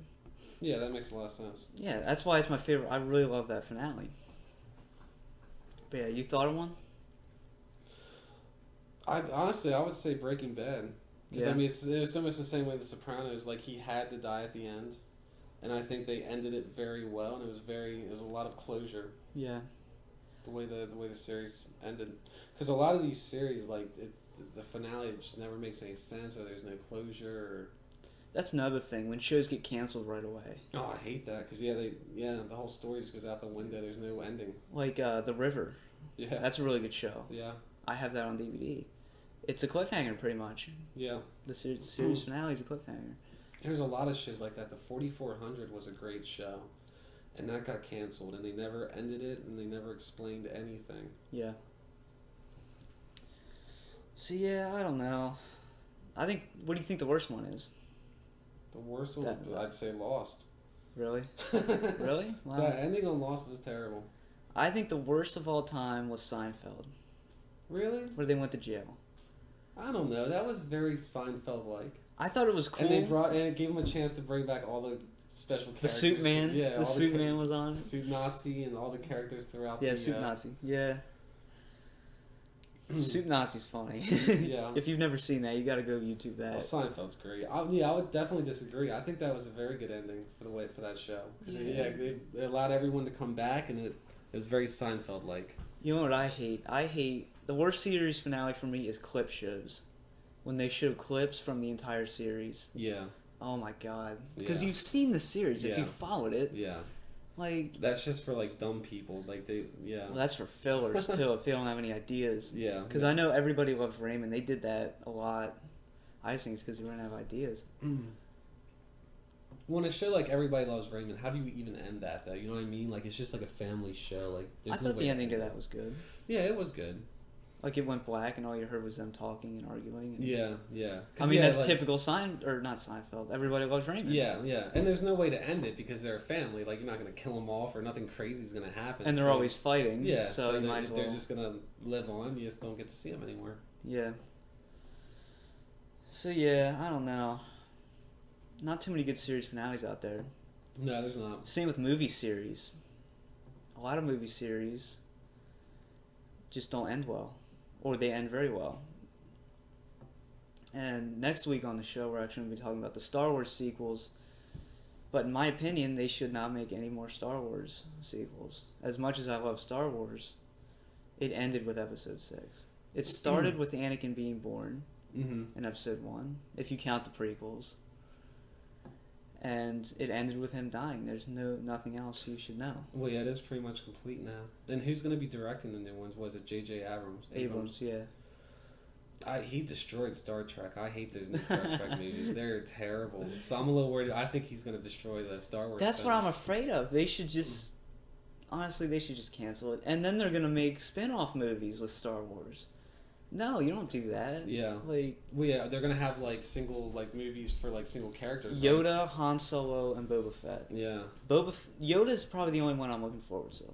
Yeah, that makes a lot of sense. Yeah, that's why it's my favorite. I really love that finale. But yeah, you thought of one? Honestly, I would say Breaking Bad. Because, I mean, it's almost the same way The Sopranos. Like, he had to die at the end. And I think they ended it very well. And it was a lot of closure. Yeah. The way the series ended. Because a lot of these series, like, the finale just never makes any sense. Or there's no closure. Or... That's another thing. When shows get canceled right away. Oh, I hate that. Because, the whole story just goes out the window. There's no ending. Like, The River. Yeah. That's a really good show. Yeah. I have that on DVD. It's a cliffhanger, pretty much. Yeah. The series finale is a cliffhanger. There's a lot of shows like that. The 4400 was a great show. And that got canceled. And they never ended it. And they never explained anything. Yeah. So, yeah, I don't know. What do you think the worst one is? The worst one, I'd say Lost. Really? Really? Wow. That ending on Lost was terrible. I think the worst of all time was Seinfeld. Really? Where they went to jail. I don't know. That was very Seinfeld-like. I thought it was cool. And it gave him a chance to bring back all the special characters. The Suit Man. Yeah, the Suit Man was on. Suit Nazi and all the characters throughout. Yeah, Suit Nazi. Yeah. Suit Nazi's funny. Yeah. If you've never seen that, you got to go YouTube that. Well, Seinfeld's great. I would definitely disagree. I think that was a very good ending for that show because they allowed everyone to come back and it was very Seinfeld-like. You know what I hate? I hate the worst series finale for me is clip shows. When they show clips from the entire series. Yeah. Oh my god. Because you've seen the series if you followed it. Yeah. Like that's just for like dumb people. Like Well, that's for fillers too if they don't have any ideas. Yeah. Because I know Everybody Loves Raymond. They did that a lot. I just think it's because they didn't have ideas. Well, in a show like Everybody Loves Raymond, how do you even end that though? You know what I mean? Like it's just like a family show. Like I thought the ending to that was good. Yeah, it was good. Like it went black and all you heard was them talking and arguing. And yeah. I mean that's typical not Seinfeld. Everybody Loves Raymond. Yeah. And there's no way to end it because they're a family. Like you're not gonna kill them off or nothing crazy is gonna happen. And they're always fighting. Yeah. So you might as well. They're just gonna live on. You just don't get to see them anymore. Yeah. So yeah, I don't know. Not too many good series finales out there. No, there's not. Same with movie series. A lot of movie series just don't end well. Or they end very well. And next week on the show, we're actually going to be talking about the Star Wars sequels. But in my opinion, they should not make any more Star Wars sequels. As much as I love Star Wars, it ended with Episode 6. It started with Anakin being born in Episode 1, if you count the prequels. And it ended with him dying. There's nothing else you should know. Well, yeah, it is pretty much complete now. And who's going to be directing the new ones? Was it J.J. Abrams? Abrams, yeah. He destroyed Star Trek. I hate those new Star Trek movies. They're terrible. So I'm a little worried. I think he's going to destroy the Star Wars. That's what I'm afraid of. They should just... Honestly, they should just cancel it. And then they're going to make spin-off movies with Star Wars. No, you don't do that. Yeah. Like, well, yeah, they're gonna have like single movies for like single characters. Yoda, right? Han Solo, and Boba Fett. Yeah. Yoda's probably the only one I'm looking forward to.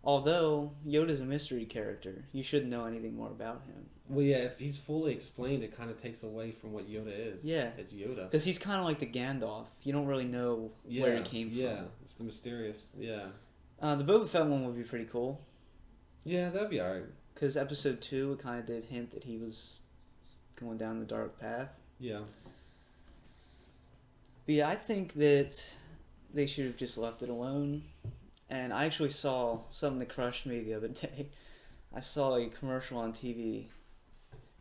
Although Yoda's a mystery character, you shouldn't know anything more about him. Well, yeah, if he's fully explained, it kind of takes away from what Yoda is. Yeah. It's Yoda. Because he's kind of like the Gandalf. You don't really know where he came from. Yeah, it's the mysterious. Yeah. The Boba Fett one would be pretty cool. Yeah, that'd be alright. Because Episode 2, it kind of did hint that he was going down the dark path. Yeah. But yeah, I think that they should have just left it alone. And I actually saw something that crushed me the other day. I saw a commercial on TV.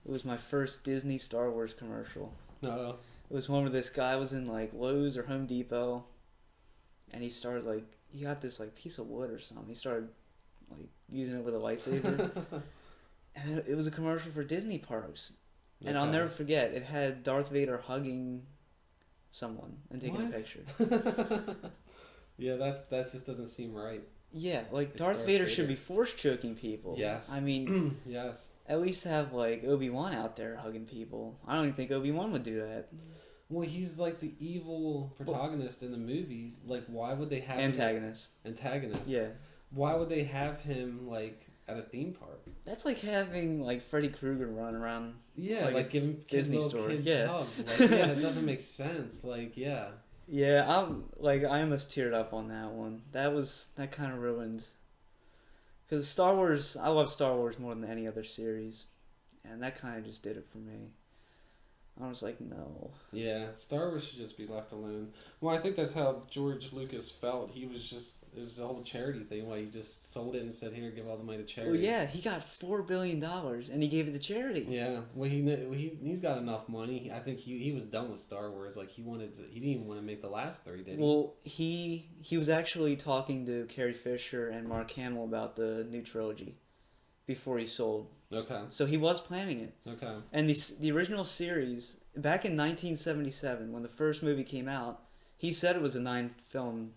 It was my first Disney Star Wars commercial. Uh-oh. It was one where this guy was in like Lowe's or Home Depot. And he started like, he got this like piece of wood or something. He started like using it with a lightsaber. And it was a commercial for Disney parks. Okay. And I'll never forget, it had Darth Vader hugging someone and taking a picture. Yeah, that just doesn't seem right. Yeah, like Darth Vader should be force choking people. Yes. I mean, yes. At least have like Obi-Wan out there hugging people. I don't even think Obi-Wan would do that. Well, he's like the evil protagonist in the movies. Like, why would they have antagonist? Yeah. Why would they have him like at a theme park? That's like having like Freddy Krueger run around. Yeah, like giving Disney store. Yeah, hugs. Like, yeah, that doesn't make sense. Like, yeah. Yeah, I almost teared up on that one. That kind of ruined. Because Star Wars, I love Star Wars more than any other series, and that kind of just did it for me. I was like, no. Yeah, Star Wars should just be left alone. Well, I think that's how George Lucas felt. It was a whole charity thing. Why he just sold it and said, "Here, give all the money to charity." Well, yeah, he got $4 billion and he gave it to charity. Yeah, well, he's got enough money. I think he was done with Star Wars. Like he didn't even want to make the last 3, did he? Well, he was actually talking to Carrie Fisher and Mark Hamill about the new trilogy before he sold. Okay. So he was planning it. Okay. And the original series, back in 1977, when the first movie came out, he said it was a 9-film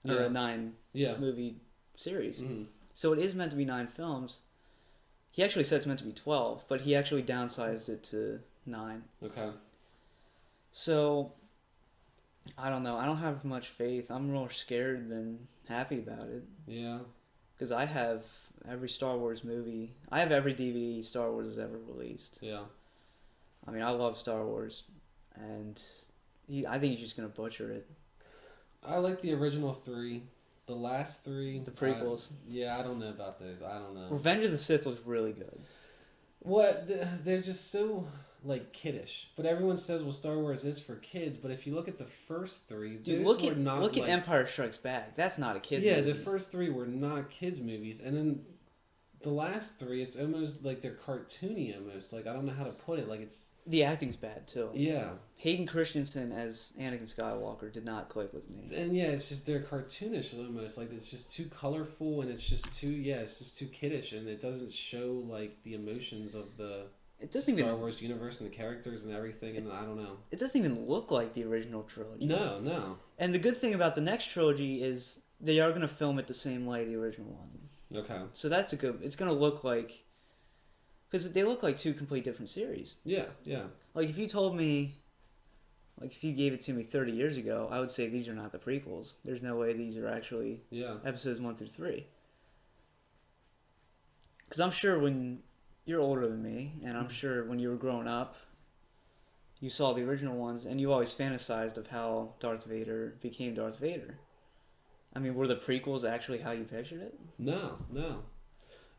or a 9-movie series. Mm-hmm. So it is meant to be 9 films. He actually said it's meant to be 12, but he actually downsized it to 9. Okay. So I don't know. I don't have much faith. I'm more scared than happy about it. Yeah. Because I have every Star Wars movie. I have every DVD Star Wars has ever released. Yeah. I mean, I love Star Wars, and I think he's just gonna butcher it. I like the original 3. The last 3, The prequels. I don't know about those. I don't know. Revenge of the Sith was really good. What? They're just so like kiddish. But everyone says, well, Star Wars is for kids. But if you look at the first 3, Dude, look at Empire Strikes Back. That's not a kids movie. Yeah, the first 3 were not kids movies, and then the last 3, it's almost like they're cartoony. Almost like I don't know how to put it. Like it's the acting's bad too. Yeah. Hayden Christensen as Anakin Skywalker did not click with me. And yeah, it's just they're cartoonish almost. Like it's just too colorful and it's just too kiddish, and it doesn't show like the emotions of the Star Wars universe and the characters and everything. And I don't know. It doesn't even look like the original trilogy. No. And the good thing about the next trilogy is they are going to film it the same way the original one. Okay. So that's it's going to look like, because they look like 2 complete different series. Yeah. Like if you told me, like if you gave it to me 30 years ago, I would say these are not the prequels. There's no way these are actually episodes 1 through 3. Because I'm sure when you're older than me, and I'm sure when you were growing up, you saw the original ones, and you always fantasized of how Darth Vader became Darth Vader. I mean, were the prequels actually how you pictured it? No.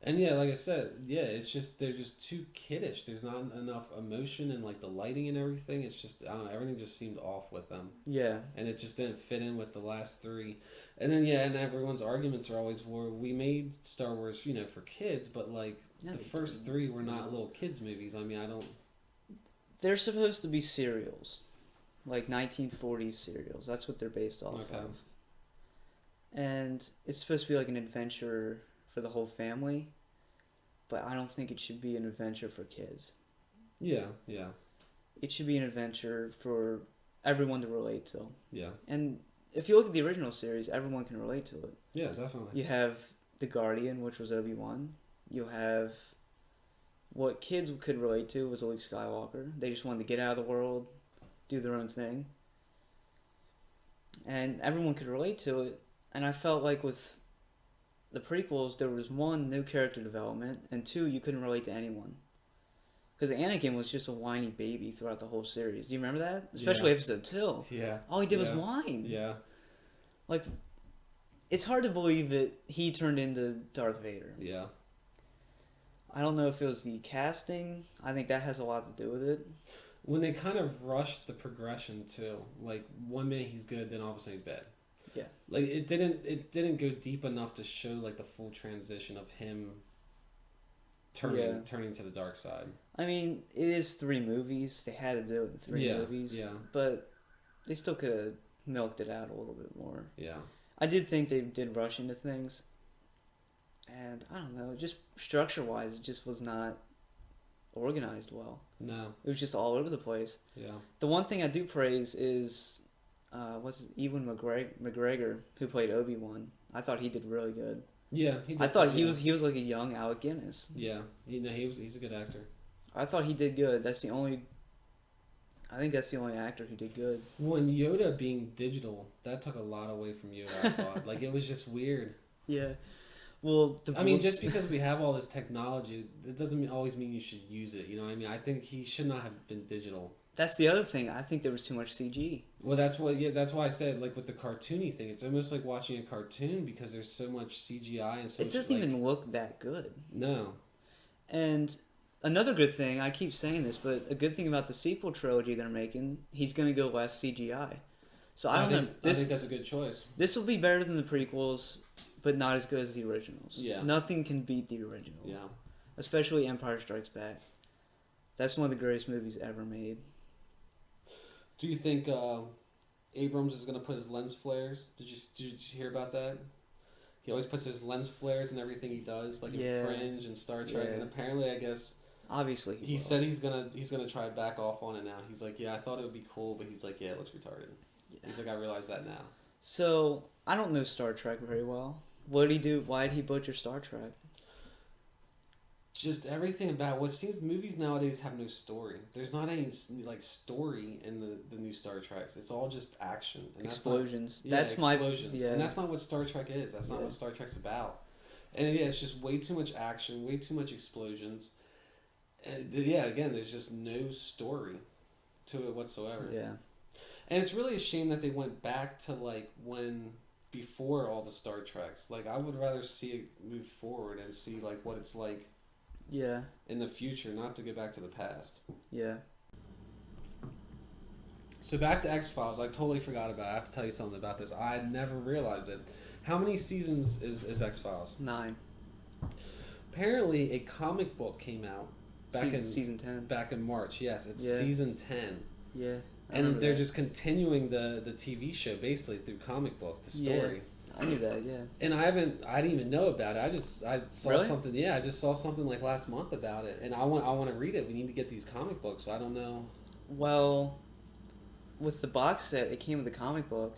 And yeah, like I said, it's just they're just too kiddish. There's not enough emotion and like the lighting and everything. It's just I don't know, everything just seemed off with them. Yeah. And it just didn't fit in with the last 3. And then and everyone's arguments are always, well, we made Star Wars, for kids, but like the first 3 were not little kids movies. I mean, I don't. They're supposed to be serials, like 1940s serials. That's what they're based off of. And it's supposed to be like an adventure for the whole family, but I don't think it should be an adventure for kids. Yeah. It should be an adventure for everyone to relate to. Yeah. And if you look at the original series, everyone can relate to it. Yeah, definitely. You have the Guardian, which was Obi-Wan. You have what kids could relate to was Luke Skywalker. They just wanted to get out of the world, do their own thing. And everyone could relate to it. And I felt like with the prequels, there was 1, no character development, and 2, you couldn't relate to anyone. Because Anakin was just a whiny baby throughout the whole series. Do you remember that? Especially episode 2. Yeah. All he did was whine. Yeah. Like, it's hard to believe that he turned into Darth Vader. Yeah. I don't know if it was the casting. I think that has a lot to do with it. When they kind of rushed the progression too, like one minute he's good, then all of a sudden he's bad. Yeah. Like it didn't go deep enough to show like the full transition of him turning to the dark side. I mean, it is 3 movies. They had to do it in 3 movies. Yeah. But they still could have milked it out a little bit more. Yeah. I did think they did rush into things. And I don't know, just structure-wise, it just was not organized well. No. It was just all over the place. Yeah. The one thing I do praise is, Ewan McGregor, who played Obi-Wan. I thought he did really good. Yeah, he did. I thought he was like a young Alec Guinness. Yeah, he's a good actor. I thought he did good. I think that's the only actor who did good. When Yoda being digital, that took a lot away from Yoda, I thought. Like, it was just weird. Yeah. Well, just because we have all this technology, it doesn't always mean you should use it. You know what I mean? I think he should not have been digital. That's the other thing. I think there was too much CG. Well, that's why I said, like, with the cartoony thing, it's almost like watching a cartoon because there's so much CGI and so much. It doesn't even look that good. No. And another good thing, I keep saying this, but a good thing about the sequel trilogy they're making, he's going to go less CGI. So I think that's a good choice. This will be better than the prequels, but not as good as the originals. Yeah. Nothing can beat the original. Yeah. Especially Empire Strikes Back. That's one of the greatest movies ever made. Do you think Abrams is going to put his lens flares? Did you hear about that? He always puts his lens flares in everything he does, like in Fringe and Star Trek. And apparently, I guess obviously he said he's gonna try to back off on it now. He's like, I thought it would be cool, but he's like, it looks retarded. Yeah. He's like, I realize that now. So I don't know Star Trek very well. What did he do? Why did he butcher Star Trek? just everything about what seems movies nowadays have no story. There's not any like story in the new Star Treks. It's all just action and explosions. That's explosions. And that's not what Star Trek is. That's not what Star Trek's about. And it's just way too much action, way too much explosions. And again, there's just no story to it whatsoever. Yeah. And it's really a shame that they went back to like when before all the Star Treks. Like I would rather see it move forward and see like what it's like. Yeah. In the future, not to go back to the past. Yeah. So back to X-Files, I totally forgot about it. I have to tell you something about this. I had never realized it. How many seasons is X-Files? 9. Apparently, a comic book came out back in season 10. Back in March. Yes, it's season 10. Yeah. And they're just continuing the TV show basically through comic book, the story. Yeah. I knew that, yeah. And I didn't even know about it. I saw something. Yeah, I just saw something like last month about it, and I want to read it. We need to get these comic books. I don't know. Well, with the box set, it came with the comic book.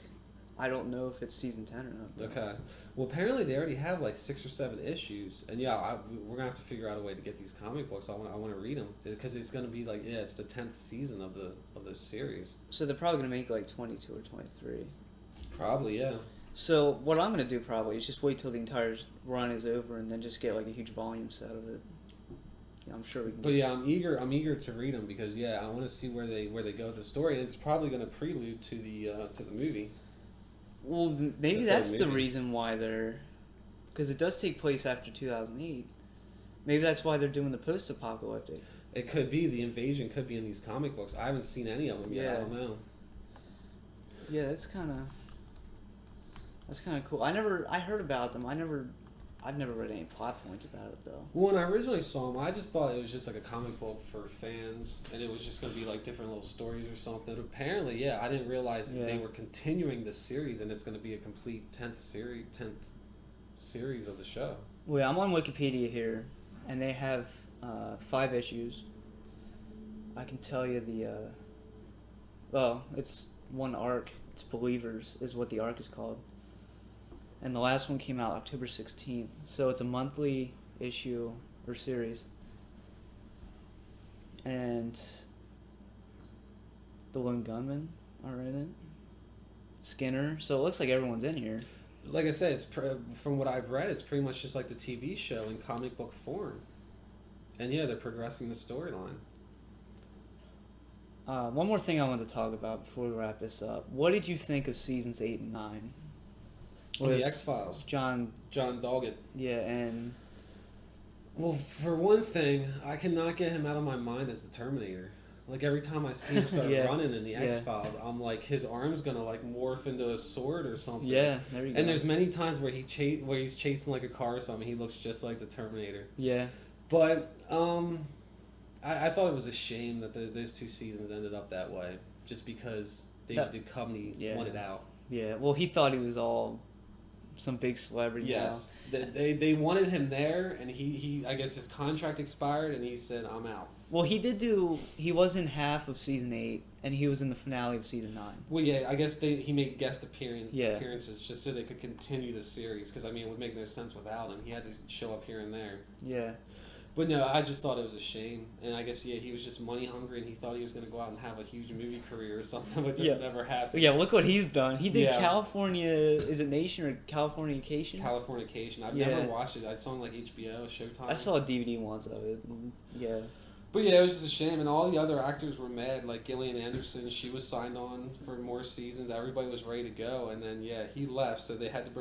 I don't know if it's season 10 or not. Though. Okay. Well, apparently they already have like 6 or 7 issues, and we're gonna have to figure out a way to get these comic books. I want to read them because it's gonna be like it's the 10th season of the series. So they're probably gonna make like 22 or 23. Probably, yeah. So what I'm gonna do probably is just wait till the entire run is over and then just get like a huge volume set of it. Yeah, I'm sure we can. But I'm eager to read them because I want to see where they go with the story, and it's probably going to prelude to the movie. Well, maybe that's the reason why because it does take place after 2008. Maybe that's why they're doing the post-apocalyptic. It could be the invasion could be in these comic books. I haven't seen any of them yet. I don't know. Yeah, that's kind of cool. I heard about them. I've never read any plot points about it though. Well, when I originally saw them, I just thought it was just like a comic book for fans, and it was just going to be like different little stories or something. Apparently, I didn't realize that they were continuing the series, and it's going to be a complete 10th series of the show. Well, yeah, I'm on Wikipedia here, and they have 5 issues. I can tell you it's one arc. It's Believers is what the arc is called. And the last one came out October 16th. So it's a monthly issue or series. And the Lone Gunmen are in it. Skinner. So it looks like everyone's in here. Like I said, it's from what I've read, it's pretty much just like the TV show in comic book form. And they're progressing the storyline. One more thing I wanted to talk about before we wrap this up. What did you think of seasons 8 and 9? The X-Files. John Doggett. Yeah, and... Well, for one thing, I cannot get him out of my mind as the Terminator. Like, every time I see him start running in the X-Files, I'm like, his arm's gonna, like, morph into a sword or something. Yeah, there you go. And there's many times where he's chasing, like, a car or something, he looks just like the Terminator. Yeah. But, I thought it was a shame that those 2 seasons ended up that way, just because David Duchovny wanted out. Yeah, well, he thought he was all some big celebrity. Yes, they wanted him there, and he I guess his contract expired, and he said, "I'm out." Well, he was in half of season 8, and he was in the finale of season 9. Well, yeah, I guess he made guest appearances just so they could continue the series, because, I mean, it would make no sense without him. He had to show up here and there. Yeah. But no, I just thought it was a shame, and I guess he was just money hungry, and he thought he was going to go out and have a huge movie career or something, which never happened. Yeah, look what he's done. He did California. Is it Nation or Californication? Californication. I've never watched it. I saw it on like HBO, Showtime. I saw a DVD once of it. Yeah. But yeah, it was just a shame, and all the other actors were mad. Like Gillian Anderson, she was signed on for more seasons. Everybody was ready to go, and then he left, so they had to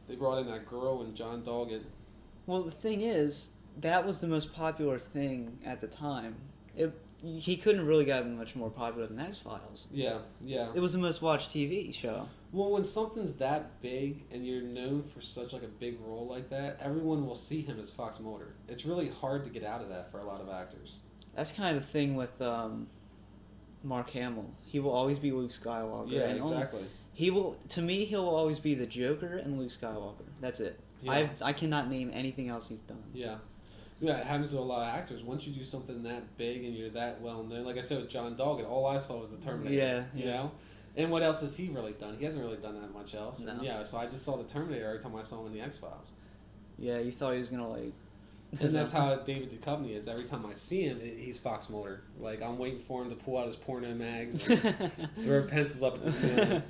they brought in that girl and John Doggett. Well, the thing is, that was the most popular thing at the time. He couldn't have really gotten much more popular than X-Files. Yeah. It was the most watched TV show. Well, when something's that big and you're known for such like a big role like that, everyone will see him as Fox Mulder. It's really hard to get out of that for a lot of actors. That's kind of the thing with Mark Hamill. He will always be Luke Skywalker. Yeah, exactly. To me, he'll always be the Joker and Luke Skywalker. That's it. Yeah. I cannot name anything else he's done. Yeah. Yeah, it happens to a lot of actors. Once you do something that big and you're that well known, like I said with John Doggett, all I saw was the Terminator. Yeah. You know? And what else has he really done? He hasn't really done that much else. No. And so I just saw the Terminator every time I saw him in the X-Files. Yeah, you thought he was gonna And that's how David Duchovny is. Every time I see him, he's Fox Mulder. Like, I'm waiting for him to pull out his porno mags and throw pencils up at the ceiling.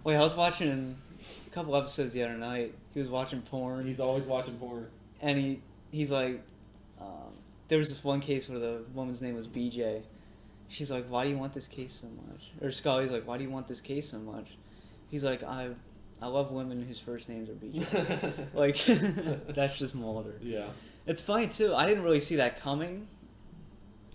Wait, I was watching a couple episodes the other night. He was watching porn. He's always watching porn. And he's like, there was this one case where the woman's name was BJ. She's like, why do you want this case so much? Or Scully's like, why do you want this case so much? He's like, I love women whose first names are BJ. Like, that's just Mulder. Yeah. It's funny, too. I didn't really see that coming.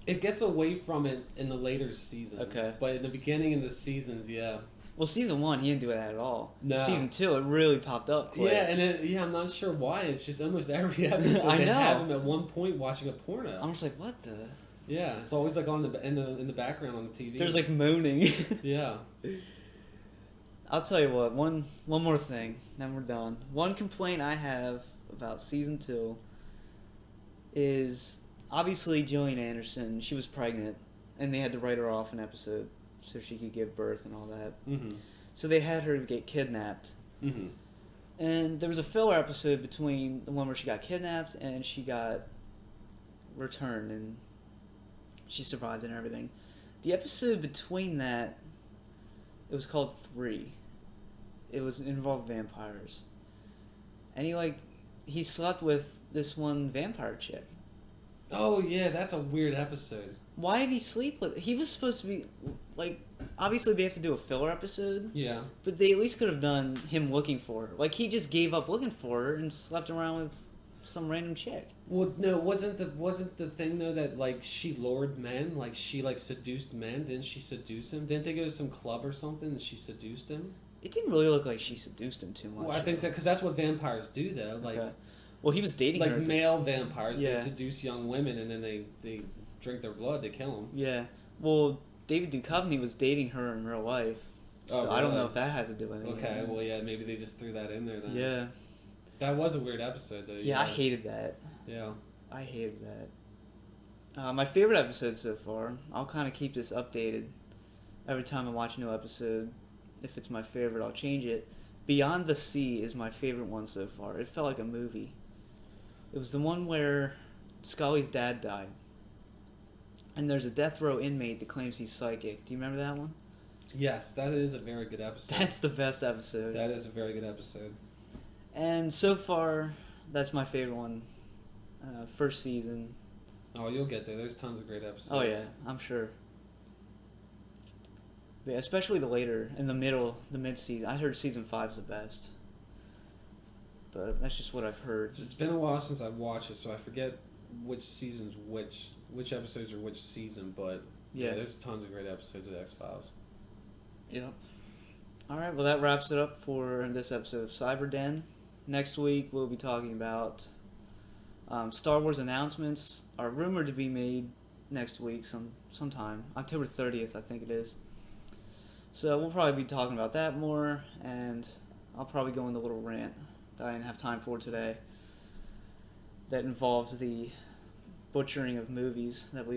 It gets away from it in the later seasons. Okay. But in the beginning of the seasons, yeah. Well, season 1, he didn't do it at all. No. Season 2, it really popped up quick. Yeah, and I'm not sure why. It's just almost every episode I they know. have him at one point watching a porno. I'm just like, what the? Yeah, it's always like on in the background on the TV. There's like moaning. Yeah. I'll tell you what, one more thing, then we're done. One complaint I have about season 2 is obviously Gillian Anderson, she was pregnant, and they had to write her off an episode so she could give birth and all that. Mm-hmm. So they had her get kidnapped. Mm-hmm. And there was a filler episode between the one where she got kidnapped and she got returned and she survived and everything. The episode between that, it was called 3. It involved vampires. And he slept with this one vampire chick. Oh, yeah, that's a weird episode. Why did he sleep with... He was supposed to be... Like, obviously they have to do a filler episode. Yeah. But they at least could have done him looking for her. Like, he just gave up looking for her and slept around with some random chick. Well, no, wasn't the thing, though, that, like, she lured men? Like, she, like, seduced men? Didn't she seduce him? Didn't they go to some club or something and she seduced him? It didn't really look like she seduced him too much. Well, I think that... Because that's what vampires do, though. Like... Okay. Well, he was dating her. Like, male vampires, Yeah. they seduce young women and then they drink their blood, they kill them. Yeah. Well, David Duchovny was dating her in real life. So Oh, I don't really? know if that has to do with anything. Okay, well, yeah, maybe they just threw that in there then. Yeah. That was a weird episode, though. Yeah, I hated that. Yeah. I hated that. My favorite episode so far, I'll kind of keep this updated every time I watch a new episode. If it's my favorite, I'll change it. Beyond the Sea is my favorite one so far. It felt like a movie. It was the one where Scully's dad died. And there's a death row inmate that claims he's psychic. Do you remember that one? Yes, that is a very good episode. That's the best episode. That is a very good episode. And so far, that's my favorite one. First season. Oh, you'll get there. There's tons of great episodes. Oh yeah, I'm sure. But yeah, especially the later, in the middle, the mid-season. I heard season 5's the best. But that's just what I've heard. It's been a while since I've watched it, so I forget which season's which episodes are which season, but yeah, there's tons of great episodes of X-Files. Yep. Alright, well that wraps it up for this episode of CyberDen. Next week we'll be talking about Star Wars announcements are rumored to be made next week sometime. October 30th, I think it is. So we'll probably be talking about that more, and I'll probably go into a little rant that I didn't have time for today that involves the butchering of movies that we